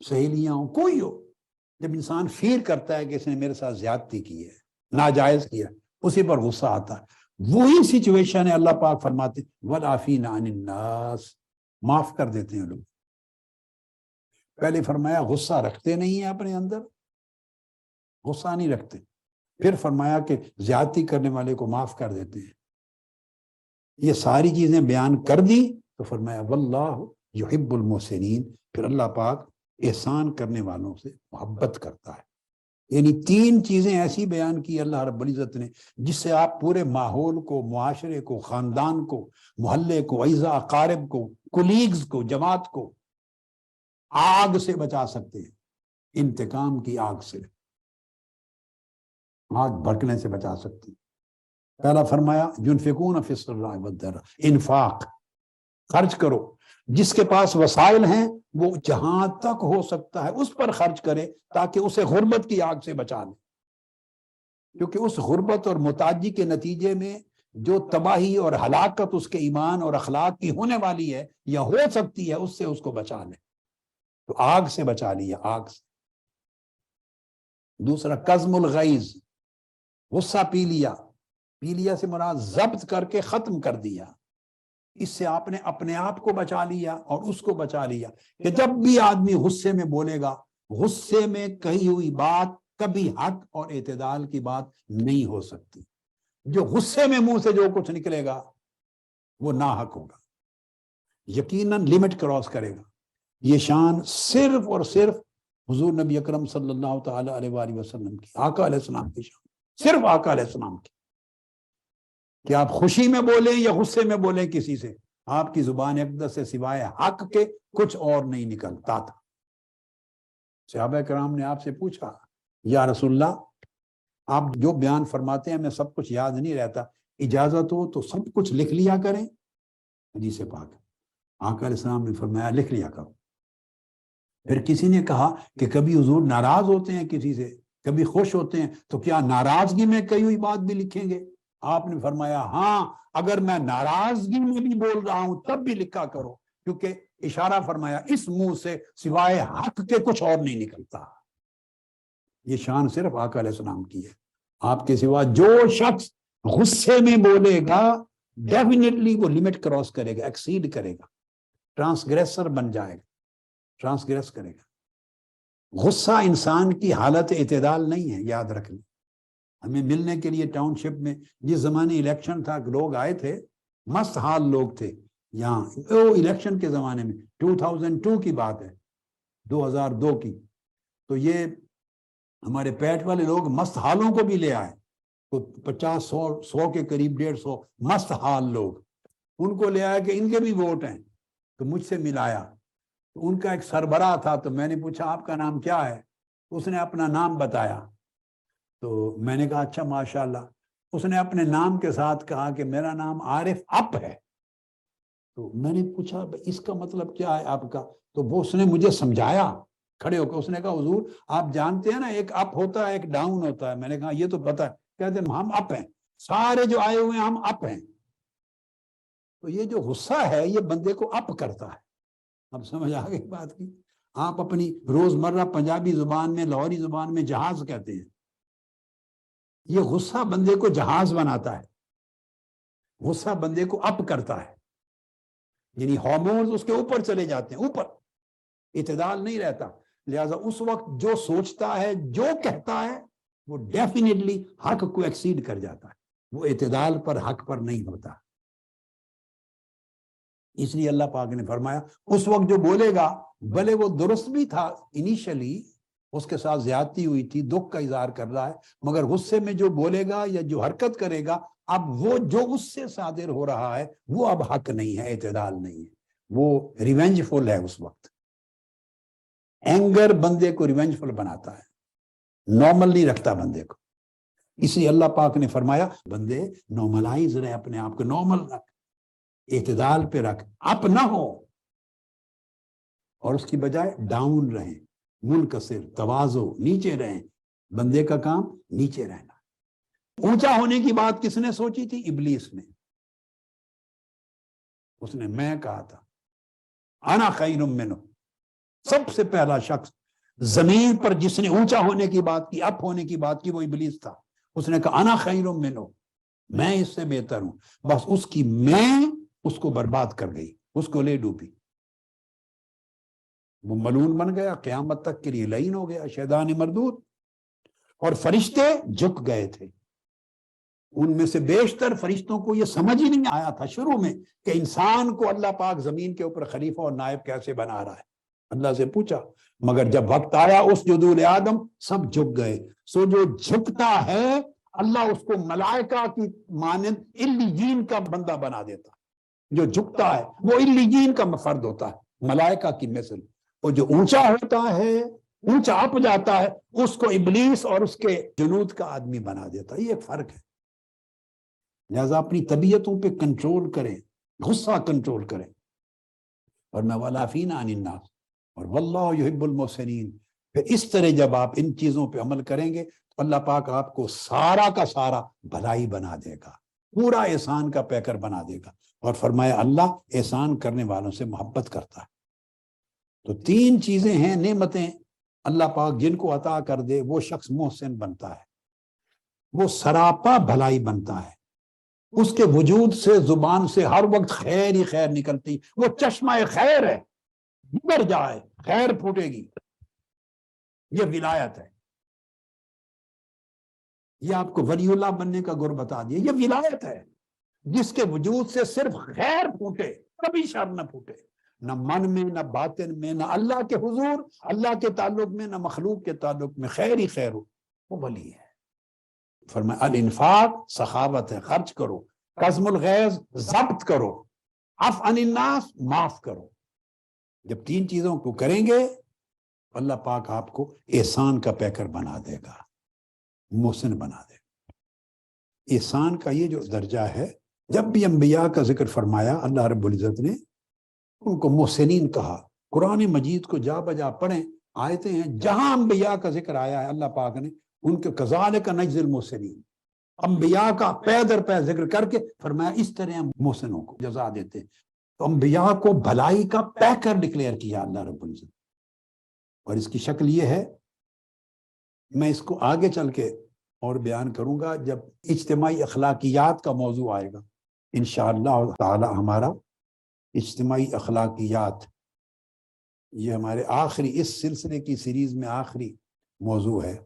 سہیلیاں ہوں، کوئی ہو۔ جب انسان فیل کرتا ہے کہ اس نے میرے ساتھ زیادتی کی ہے، ناجائز کیا، اسی پر غصہ آتا ہے، وہی سچویشن ہے، اللہ پاک فرماتے والعافین عن الناس، معاف کر دیتے ہیں لوگ۔ پہلے فرمایا غصہ رکھتے نہیں ہیں اپنے اندر، غصہ نہیں رکھتے، پھر فرمایا کہ زیادتی کرنے والے کو معاف کر دیتے ہیں۔ یہ ساری چیزیں بیان کر دی تو فرمایا واللہ یحب المحسنین، پھر اللہ پاک احسان کرنے والوں سے محبت کرتا ہے۔ یعنی تین چیزیں ایسی بیان کی اللہ رب العزت نے جس سے آپ پورے ماحول کو، معاشرے کو، خاندان کو، محلے کو، اعزا اقارب کو، کولیگز کو، جماعت کو آگ سے بچا سکتے ہیں، انتقام کی آگ سے، آگ بھڑکنے سے بچا سکتے ہیں۔ پہلا فرمایا ينفقون في السراء والضراء، انفاق، خرچ کرو، جس کے پاس وسائل ہیں وہ جہاں تک ہو سکتا ہے اس پر خرچ کرے تاکہ اسے غربت کی آگ سے بچا لے، کیونکہ اس غربت اور محتاجی کے نتیجے میں جو تباہی اور ہلاکت اس کے ایمان اور اخلاق کی ہونے والی ہے یا ہو سکتی ہے، اس سے اس کو بچا لے، تو آگ سے بچا لیا، آگ سے۔ دوسرا کظم الغیظ، غصہ پی لیا سے مراد ضبط کر کے ختم کر دیا، اس سے آپ نے اپنے آپ کو بچا لیا اور اس کو بچا لیا کہ جب بھی آدمی غصے میں بولے گا، غصے میں کہی ہوئی بات کبھی حق اور اعتدال کی بات نہیں ہو سکتی، جو غصے میں منہ سے جو کچھ نکلے گا وہ ناحق ہوگا، یقیناً لمٹ کراس کرے گا۔ یہ شان صرف اور صرف حضور نبی اکرم صلی اللہ تعالی علیہ وآلہ وسلم کی، آقا علیہ السلام کی شان، صرف آقا علیہ السلام کی، کہ آپ خوشی میں بولیں یا غصے میں بولیں کسی سے، آپ کی زبان اقدس سے سوائے حق کے کچھ اور نہیں نکلتا تھا۔ صحابہ کرام نے آپ سے پوچھا یا رسول اللہ، آپ جو بیان فرماتے ہیں ہمیں سب کچھ یاد نہیں رہتا، اجازت ہو تو سب کچھ لکھ لیا کریں؟ حدیث پاک آقا علیہ السلام نے فرمایا لکھ لیا کرو۔ پھر کسی نے کہا کہ کبھی حضور ناراض ہوتے ہیں کسی سے، کبھی خوش ہوتے ہیں، تو کیا ناراضگی میں کئی ہوئی بات بھی لکھیں گے؟ آپ نے فرمایا ہاں، اگر میں ناراضگی میں بھی بول رہا ہوں تب بھی لکھا کرو، کیونکہ اشارہ فرمایا اس منہ سے سوائے حق کے کچھ اور نہیں نکلتا۔ یہ شان صرف آقا علیہ السلام کی ہے، آپ کے سوا جو شخص غصے میں بولے گا ڈیفینیٹلی وہ لمٹ کراس کرے گا، ایکسیڈ کرے گا، ٹرانسگریسر بن جائے گا، ٹرانسگریس کرے گا۔ غصہ انسان کی حالت اعتدال نہیں ہے، یاد رکھ لیں۔ ہمیں ملنے کے لیے ٹاؤن شپ میں جس زمانے الیکشن تھا، لوگ آئے تھے، مست حال لوگ تھے یہاں، وہ الیکشن کے زمانے میں 2002 کی بات ہے، 2002 کی، تو یہ ہمارے پیٹ والے لوگ مست حالوں کو بھی لے آئے، تو 50 100 کے قریب 150 مست حال لوگ، ان کو لے آیا کہ ان کے بھی ووٹ ہیں، تو مجھ سے ملایا، تو ان کا ایک سربراہ تھا، تو میں نے پوچھا آپ کا نام کیا ہے؟ اس نے اپنا نام بتایا، تو میں نے کہا اچھا ماشاءاللہ۔ اس نے اپنے نام کے ساتھ کہا کہ میرا نام عارف اپ ہے، تو میں نے پوچھا اس کا مطلب کیا ہے آپ کا؟ تو وہ اس نے مجھے سمجھایا کھڑے ہو کے، اس نے کہا حضور آپ جانتے ہیں نا ایک اپ ہوتا ہے ایک ڈاؤن ہوتا ہے۔ میں نے کہا یہ تو پتہ ہے۔ کہتے ہیں ہم اپ ہیں، سارے جو آئے ہوئے ہیں ہم اپ ہیں۔ تو یہ جو غصہ ہے یہ بندے کو اپ کرتا ہے، اب سمجھ آ گئی بات کی۔ آپ اپنی روزمرہ پنجابی زبان میں، لاہوری زبان میں جہاز کہتے ہیں. یہ غصہ بندے کو جہاز بناتا ہے، غصہ بندے کو اپ کرتا ہے، یعنی ہارمونز اس کے اوپر چلے جاتے ہیں، اوپر اعتدال نہیں رہتا. لہذا اس وقت جو سوچتا ہے، جو کہتا ہے، وہ ڈیفینیٹلی حق کو ایکسیڈ کر جاتا ہے، وہ اعتدال پر، حق پر نہیں ہوتا. اس لیے اللہ پاک نے فرمایا اس وقت جو بولے گا، بھلے وہ درست بھی تھا انیشلی، اس کے ساتھ زیادتی ہوئی تھی، دکھ کا اظہار کر رہا ہے، مگر غصے میں جو بولے گا یا جو حرکت کرے گا، اب وہ جو اس سے صادر ہو رہا ہے وہ اب حق نہیں ہے، اعتدال نہیں ہے، وہ ریونج فل ہے. اس وقت اینگر بندے کو ریونج فل بناتا ہے، نارمل نہیں رکھتا بندے کو. اسی اللہ پاک نے فرمایا بندے نارملائز رہے، اپنے آپ کو نارمل رکھ، اعتدال پہ رکھ، اپ نہ ہو، اور اس کی بجائے ڈاؤن رہیں، منکسر، تواضع، نیچے رہیں. بندے کا کام نیچے رہنا. اونچا ہونے کی بات کس نے سوچی تھی؟ ابلیس نے. اس نے میں کہا تھا انا خیر منہ، سب سے پہلا شخص زمین پر جس نے اونچا ہونے کی بات کی، اپ ہونے کی بات کی، وہ ابلیس تھا. اس نے کہا انا خیر منہ، میں اس سے بہتر ہوں. بس اس کی میں اس کو برباد کر گئی، اس کو لے ڈوبی. وہ ملعون بن گیا، قیامت تک کے لیے لعین ہو گیا، شیطان مردود. اور فرشتے جھک گئے تھے. ان میں سے بیشتر فرشتوں کو یہ سمجھ ہی نہیں آیا تھا شروع میں کہ انسان کو اللہ پاک زمین کے اوپر خلیفہ اور نائب کیسے بنا رہا ہے. اللہ سے پوچھا، مگر جب وقت آیا اس جدول آدم، سب جھک گئے. سو جو جھکتا ہے اللہ اس کو ملائکہ کی مانند علیین کا بندہ بنا دیتا. جو جھکتا ہے وہ علیین کا فرد ہوتا ہے، ملائکہ کی مثل. اور جو اونچا ہوتا ہے، اونچا اپ جاتا ہے، اس کو ابلیس اور اس کے جنود کا آدمی بنا دیتا ہے. یہ ایک فرق ہے. لہذا اپنی طبیعتوں پہ کنٹرول کریں، غصہ کنٹرول کریں. اور میں والعافین عن الناس، اور واللہ یحب المحسنین. پھر اس طرح جب آپ ان چیزوں پہ عمل کریں گے تو اللہ پاک آپ کو سارا کا سارا بھلائی بنا دے گا، پورا احسان کا پیکر بنا دے گا. اور فرمایا اللہ احسان کرنے والوں سے محبت کرتا ہے. تو تین چیزیں ہیں نعمتیں اللہ پاک جن کو عطا کر دے وہ شخص محسن بنتا ہے، وہ سراپا بھلائی بنتا ہے. اس کے وجود سے، زبان سے ہر وقت خیر ہی خیر نکلتی. وہ چشمہ خیر ہے، جدھر جائے خیر پھوٹے گی. یہ ولایت ہے. یہ آپ کو ولی اللہ بننے کا گر بتا دیا. یہ ولایت ہے جس کے وجود سے صرف خیر پھوٹے، کبھی شر نہ پھوٹے، نہ من میں، نہ باطن میں، نہ اللہ کے حضور، اللہ کے تعلق میں، نہ مخلوق کے تعلق میں، خیر ہی خیر ہو. وہ ولی ہے. فرمایا الانفاق سخاوت ہے، خرچ کرو. قزم الغیظ ضبط کرو. عفو عن الناس معاف کرو. جب تین چیزوں کو کریں گے اللہ پاک آپ کو احسان کا پیکر بنا دے گا، محسن بنا دے گا. احسان کا یہ جو درجہ ہے، جب بھی انبیاء کا ذکر فرمایا اللہ رب العزت نے ان کو محسنین کہا. قرآن مجید کو جا بجا پڑھیں، آیتیں ہیں جہاں انبیاء کا ذکر آیا ہے اللہ پاک نے ان کے کذالک نجزی المحسنین، انبیاء کا پے در پے ذکر کر کے فرمایا اس طرح ہم محسنوں کو جزا دیتے ہیں. تو انبیاء کو بھلائی کا پیکر ڈکلیئر کیا اللہ رب العزت. اور اس کی شکل یہ ہے، میں اس کو آگے چل کے اور بیان کروں گا جب اجتماعی اخلاقیات کا موضوع آئے گا. انشاءاللہ تعالی ہمارا اجتماعی اخلاقیات یہ ہمارے آخری اس سلسلے کی سیریز میں آخری موضوع ہے.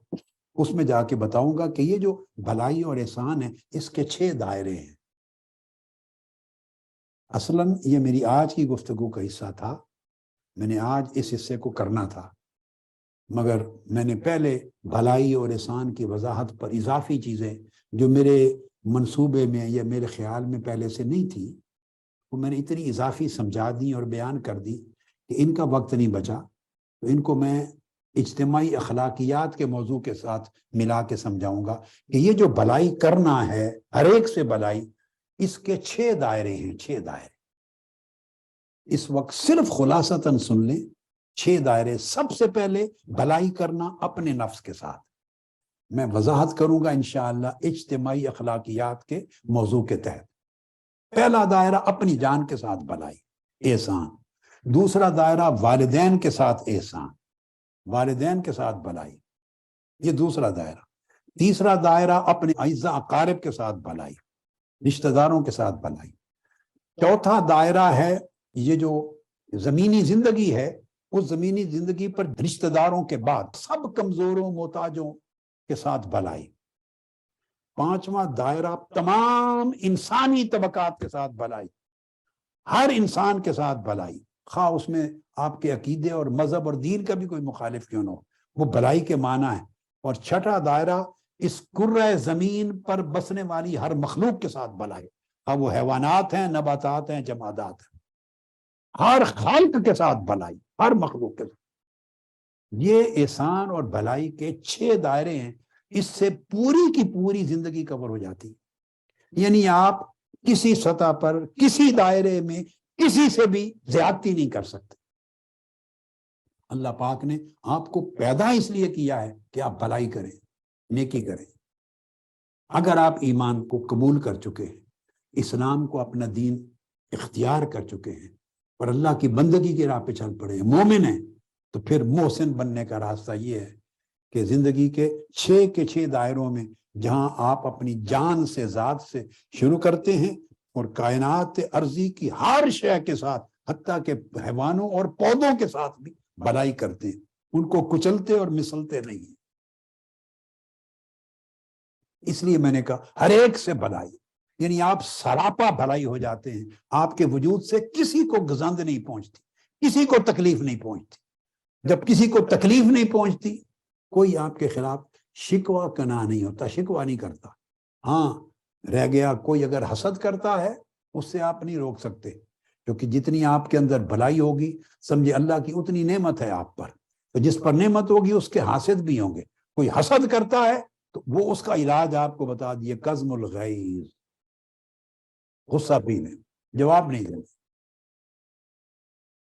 اس میں جا کے بتاؤں گا کہ یہ جو بھلائی اور احسان ہے اس کے 6 دائرے ہیں. اصلاً یہ میری آج کی گفتگو کا حصہ تھا، میں نے آج اس حصے کو کرنا تھا، مگر میں نے پہلے بھلائی اور احسان کی وضاحت پر اضافی چیزیں جو میرے منصوبے میں یا میرے خیال میں پہلے سے نہیں تھی وہ میں نے اتنی اضافی سمجھا دی اور بیان کر دی کہ ان کا وقت نہیں بچا. تو ان کو میں اجتماعی اخلاقیات کے موضوع کے ساتھ ملا کے سمجھاؤں گا کہ یہ جو بھلائی کرنا ہے ہر ایک سے بھلائی، اس کے 6 دائرے ہیں. 6 دائرے اس وقت صرف خلاصتاً سن لیں. 6 دائرے. سب سے پہلے بھلائی کرنا اپنے نفس کے ساتھ. میں وضاحت کروں گا انشاءاللہ اجتماعی اخلاقیات کے موضوع کے تحت. پہلا دائرہ اپنی جان کے ساتھ بھلائی، احسان. دوسرا دائرہ والدین کے ساتھ احسان، والدین کے ساتھ بھلائی، یہ دوسرا دائرہ۔ تیسرا دائرہ اپنے اعزاء اقارب کے ساتھ بھلائی، رشتہ داروں کے ساتھ بھلائی۔ چوتھا دائرہ ہے یہ جو زمینی زندگی ہے، اس زمینی زندگی پر رشتہ داروں کے بعد سب کمزوروں محتاجوں کے ساتھ بھلائی۔ پانچواں دائرہ تمام انسانی طبقات کے ساتھ بھلائی، ہر انسان کے ساتھ بھلائی، خواہ اس میں آپ کے عقیدے اور مذہب اور دین کا بھی کوئی مخالف کیوں نہ ہو، وہ بھلائی کے معنی ہے۔ اور چھٹا دائرہ اس کرۂ زمین پر بسنے والی ہر مخلوق کے ساتھ بھلائی، اب وہ حیوانات ہیں، نباتات ہیں، جمادات ہیں، ہر خالق کے ساتھ بھلائی، ہر مخلوق کے ساتھ۔ یہ احسان اور بھلائی کے 6 دائرے ہیں، اس سے پوری کی پوری زندگی کور ہو جاتی ہے۔ یعنی آپ کسی سطح پر کسی دائرے میں کسی سے بھی زیادتی نہیں کر سکتے۔ اللہ پاک نے آپ کو پیدا اس لیے کیا ہے کہ آپ بھلائی کریں، نیکی کریں۔ اگر آپ ایمان کو قبول کر چکے ہیں، اسلام کو اپنا دین اختیار کر چکے ہیں اور اللہ کی بندگی کی راہ پہ چل پڑے ہیں، مومن ہیں، تو پھر محسن بننے کا راستہ یہ ہے کہ زندگی کے 6 دائروں میں جہاں آپ اپنی جان سے، ذات سے شروع کرتے ہیں اور کائنات ارضی کی ہر شے کے ساتھ، حتیٰ کہ حیوانوں اور پودوں کے ساتھ بھی بھلائی کرتے ہیں، ان کو کچلتے اور مسلتے نہیں ہیں۔ اس لیے میں نے کہا ہر ایک سے بھلائی، یعنی آپ سراپا بھلائی ہو جاتے ہیں، آپ کے وجود سے کسی کو گزند نہیں پہنچتی، کسی کو تکلیف نہیں پہنچتی۔ جب کسی کو تکلیف نہیں پہنچتی، کوئی آپ کے خلاف شکوہ کنا نہیں ہوتا، شکوہ نہیں کرتا۔ ہاں رہ گیا کوئی اگر حسد کرتا ہے، اس سے آپ نہیں روک سکتے، کیونکہ جتنی آپ کے اندر بھلائی ہوگی سمجھے اللہ کی اتنی نعمت ہے آپ پر، تو جس پر نعمت ہوگی اس کے حاسد بھی ہوں گے۔ کوئی حسد کرتا ہے تو وہ اس کا علاج آپ کو بتا دیے، کظم الغیظ، غصہ پینے، جواب نہیں دینا،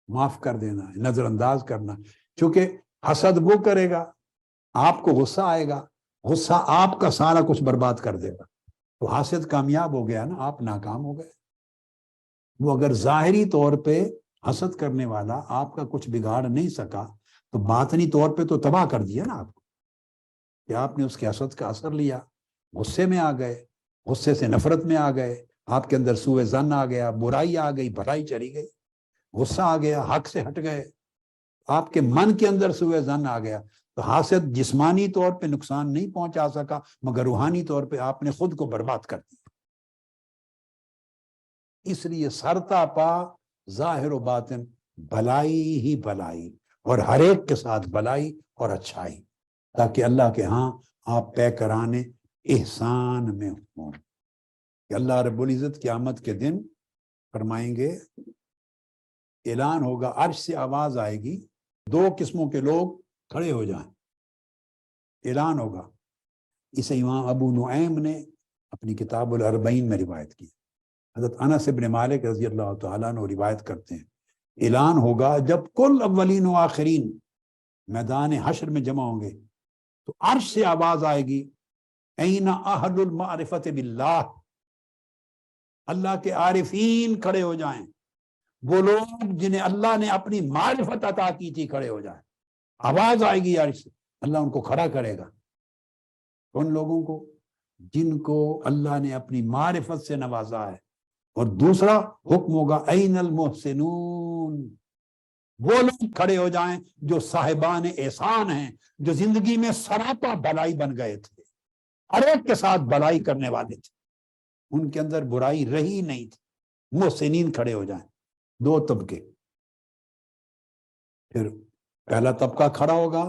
معاف کر دینا، نظر انداز کرنا۔ چونکہ حسد وہ کرے گا، آپ کو غصہ آئے گا، غصہ آپ کا سارا کچھ برباد کر دے گا، تو حاسد کامیاب ہو گیا نا، آپ ناکام ہو گئے۔ وہ اگر ظاہری طور پہ حسد کرنے والا آپ کا کچھ بگاڑ نہیں سکا، تو باطنی طور پہ تو تباہ کر دیا نا آپ کو، کہ آپ نے اس کے حسد کا اثر لیا، غصے میں آ گئے، غصے سے نفرت میں آ گئے، آپ کے اندر سوء ظن آ گیا، برائی آ گئی، بھلائی چلی گئی، غصہ آ گیا، حق سے ہٹ گئے، آپ کے من کے اندر سوء ظن آ گیا، تو حاسد جسمانی طور پہ نقصان نہیں پہنچا سکا، مگر روحانی طور پہ آپ نے خود کو برباد کر دیا۔ اس لیے سرتا پا ظاہر و باطن بھلائی ہی بھلائی، اور ہر ایک کے ساتھ بھلائی اور اچھائی، تاکہ اللہ کے ہاں آپ پے کرانے احسان میں ہوں۔ کہ اللہ رب العزت قیامت کے دن فرمائیں گے، اعلان ہوگا، عرش سے آواز آئے گی، 2 قسموں کے لوگ کھڑے ہو جائیں، اعلان ہوگا۔ اسے امام ابو نعیم نے اپنی کتاب الاربعین میں روایت کی، حضرت انس بن مالک رضی اللہ تعالیٰ عنہ روایت کرتے ہیں، اعلان ہوگا جب کل اولین و آخرین میدان حشر میں جمع ہوں گے، تو عرش سے آواز آئے گی، این اہل المعرفت باللہ، اللہ کے عارفین کھڑے ہو جائیں، وہ لوگ جنہیں اللہ نے اپنی معرفت عطا کی تھی کھڑے ہو جائیں۔ آواز آئے گی عرش سے، اللہ ان کو کھڑا کرے گا، ان لوگوں کو جن کو اللہ نے اپنی معرفت سے نوازا ہے۔ اور دوسرا حکم ہوگا، این المحسنون، وہ لوگ کھڑے ہو جائیں جو صاحبان احسان ہیں، جو زندگی میں سراپا بھلائی بن گئے تھے، ہر ایک کے ساتھ بھلائی کرنے والے تھے، ان کے اندر برائی رہی نہیں تھی، محسنین کھڑے ہو جائیں۔ 2 طبقے، پھر پہلا طبقہ کھڑا ہوگا،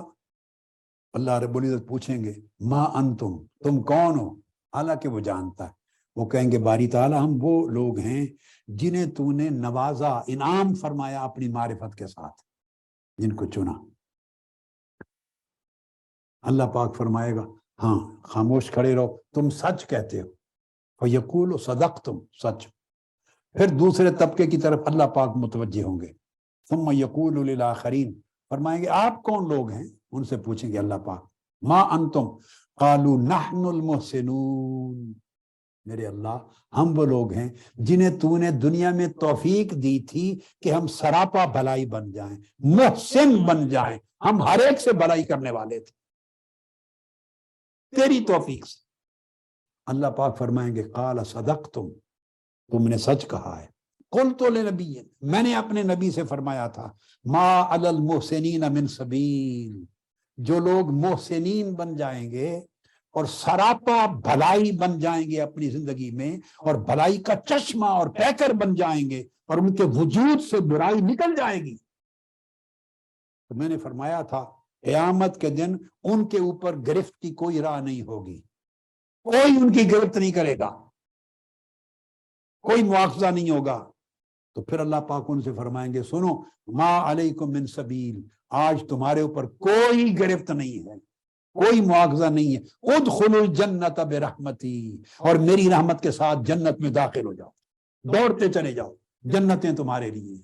اللہ رب العزت پوچھیں گے، ما انتم، تم کون ہو؟ حالانکہ وہ جانتا ہے، وہ کہیں گے باری تعالیٰ ہم وہ لوگ ہیں جنہیں تو نے نوازا، انعام فرمایا اپنی معرفت کے ساتھ، جن کو چنا۔ اللہ پاک فرمائے گا ہاں خاموش کھڑے رہو، تم سچ کہتے ہو، فیقول صدقتم، سچ۔ پھر دوسرے طبقے کی طرف اللہ پاک متوجہ ہوں گے، ثم یقول للآخرین، فرمائیں گے آپ کون لوگ ہیں؟ ان سے پوچھیں گے اللہ پاک، ما انتم، قالوا نحن المحسنون، میرے اللہ ہم وہ لوگ ہیں جنہیں تو نے دنیا میں توفیق دی تھی کہ ہم سراپا بھلائی بن جائیں، محسن بن جائیں، ہم ہر ایک سے بھلائی کرنے والے تھے تیری توفیق سے۔ اللہ پاک فرمائیں گے قال صدقتم، تم نے سچ کہا ہے۔ قلت لنبی، میں نے اپنے نبی سے فرمایا تھا ما علی المحسنین من سبیل، جو لوگ محسنین بن جائیں گے اور سراپا بھلائی بن جائیں گے اپنی زندگی میں، اور بھلائی کا چشمہ اور پیکر بن جائیں گے، اور ان کے وجود سے برائی نکل جائے گی، تو میں نے فرمایا تھا قیامت کے دن ان کے اوپر گرفت کی کوئی راہ نہیں ہوگی، کوئی ان کی گرفت نہیں کرے گا، کوئی مواخذہ نہیں ہوگا۔ تو پھر اللہ پاک ان سے فرمائیں گے سنو ما علیکم من سبیل، آج تمہارے اوپر کوئی گرفت نہیں ہے، کوئی مواخذہ نہیں ہے، ادخلوا الجنت برحمتی، اور میری رحمت کے ساتھ جنت میں داخل ہو جاؤ، دوڑتے چلے جاؤ، جنتیں تمہارے لیے۔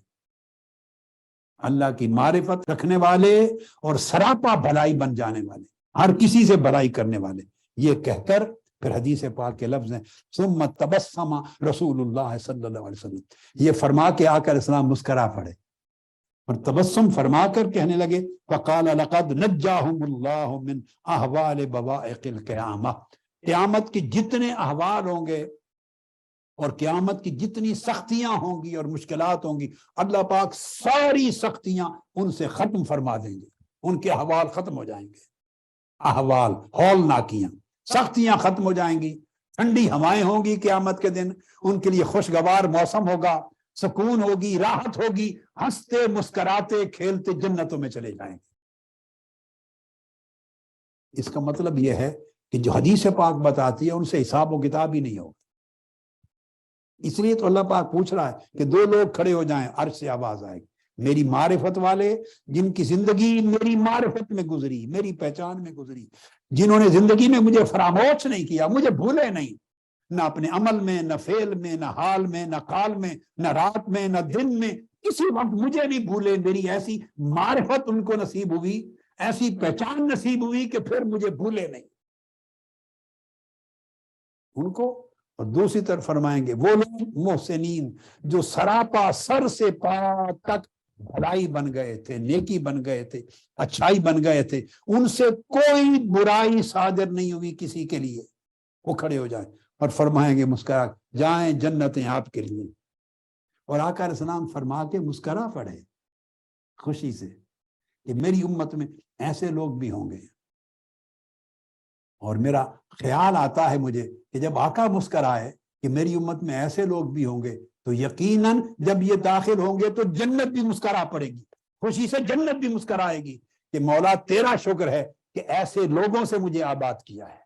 اللہ کی معرفت رکھنے والے اور سراپا بھلائی بن جانے والے، ہر کسی سے بھلائی کرنے والے، یہ کہہ کر پھر حدیث پاک کے لفظ ہیں ثم تبسم رسول اللہ صلی اللہ علیہ وسلم، یہ فرما کے آقا علیہ السلام مسکرا پڑے اور تبسم فرما کر کہنے لگے فقال لقد نجاہم اللہ من احوال بوائق القیامہ، قیامت کی جتنے احوال ہوں گے اور قیامت کی جتنی سختیاں ہوں گی اور مشکلات ہوں گی، اللہ پاک ساری سختیاں ان سے ختم فرما دیں گے، ان کے احوال ختم ہو جائیں گے، احوال ہولناکیاں، سختیاں ختم ہو جائیں گی، ٹھنڈی ہوائیں ہوں گی قیامت کے دن، ان کے لیے خوشگوار موسم ہوگا، سکون ہوگی، راحت ہوگی، ہنستے مسکراتے کھیلتے جنتوں میں چلے جائیں گے۔ اس کا مطلب یہ ہے کہ جو حدیث پاک بتاتی ہے ان سے حساب و کتاب ہی نہیں ہوگا۔ اس لیے تو اللہ پاک پوچھ رہا ہے کہ دو لوگ کھڑے ہو جائیں، عرش سے آواز آئے گی، میری معرفت والے جن کی زندگی میری معرفت میں گزری، میری پہچان میں گزری، جنہوں نے زندگی میں مجھے فراموش نہیں کیا، مجھے بھولے نہیں، نہ اپنے عمل میں، نہ فعل میں، نہ حال میں، نہ قال میں، نہ رات میں، نہ دن میں، کسی وقت مجھے نہیں بھولے، میری ایسی معرفت ان کو نصیب ہوئی، ایسی پہچان نصیب ہوئی کہ پھر مجھے بھولے نہیں ان کو۔ اور دوسری طرف فرمائیں گے وہ لوگ محسنین جو سراپا سر سے پا تک بھلائی بن گئے تھے، نیکی بن گئے تھے، اچھائی بن گئے تھے، ان سے کوئی برائی صادر نہیں ہوئی کسی کے لیے، وہ کھڑے ہو جائیں اور فرمائیں گے مسکرا جائیں جنتیں آپ کے لیے۔ اور آقا علیہ السلام فرما کے مسکرا پڑے خوشی سے کہ میری امت میں ایسے لوگ بھی ہوں گے۔ اور میرا خیال آتا ہے مجھے کہ جب آقا مسکرائے کہ میری امت میں ایسے لوگ بھی ہوں گے تو یقیناً جب یہ داخل ہوں گے تو جنت بھی مسکرا پڑے گی، خوشی سے جنت بھی مسکرائے گی کہ مولا تیرا شکر ہے کہ ایسے لوگوں سے مجھے آباد کیا ہے،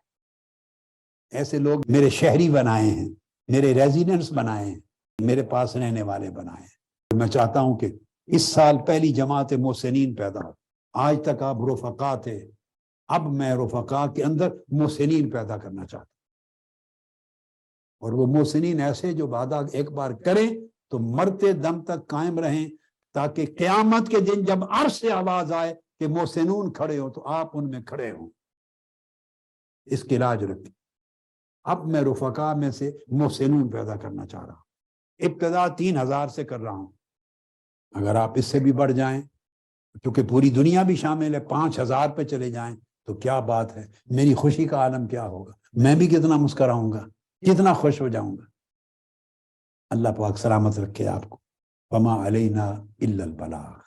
ایسے لوگ میرے شہری بنائے ہیں، میرے ریزیڈنٹس بنائے ہیں، میرے پاس رہنے والے بنائے ہیں۔ میں چاہتا ہوں کہ اس سال پہلی جماعت محسنین پیدا ہو، آج تک آپ رفقا تھے، اب میں رفقا کے اندر محسنین پیدا کرنا چاہتا ہوں، اور وہ محسنین ایسے جو وعدہ ایک بار کریں تو مرتے دم تک قائم رہیں، تاکہ قیامت کے دن جب عرش سے آواز آئے کہ محسنون کھڑے ہو تو آپ ان میں کھڑے ہوں۔ اس کی لاج رکھیں۔ اب میں رفقا میں سے محسنون پیدا کرنا چاہ رہا ہوں، ابتدا 3000 سے کر رہا ہوں، اگر آپ اس سے بھی بڑھ جائیں، کیونکہ پوری دنیا بھی شامل ہے، 5000 پہ چلے جائیں تو کیا بات ہے، میری خوشی کا عالم کیا ہوگا، میں بھی کتنا مسکراؤں گا، کتنا خوش ہو جاؤں گا۔ اللہ پاک سلامت رکھے آپ کو۔ وما علینا الا البلاغ۔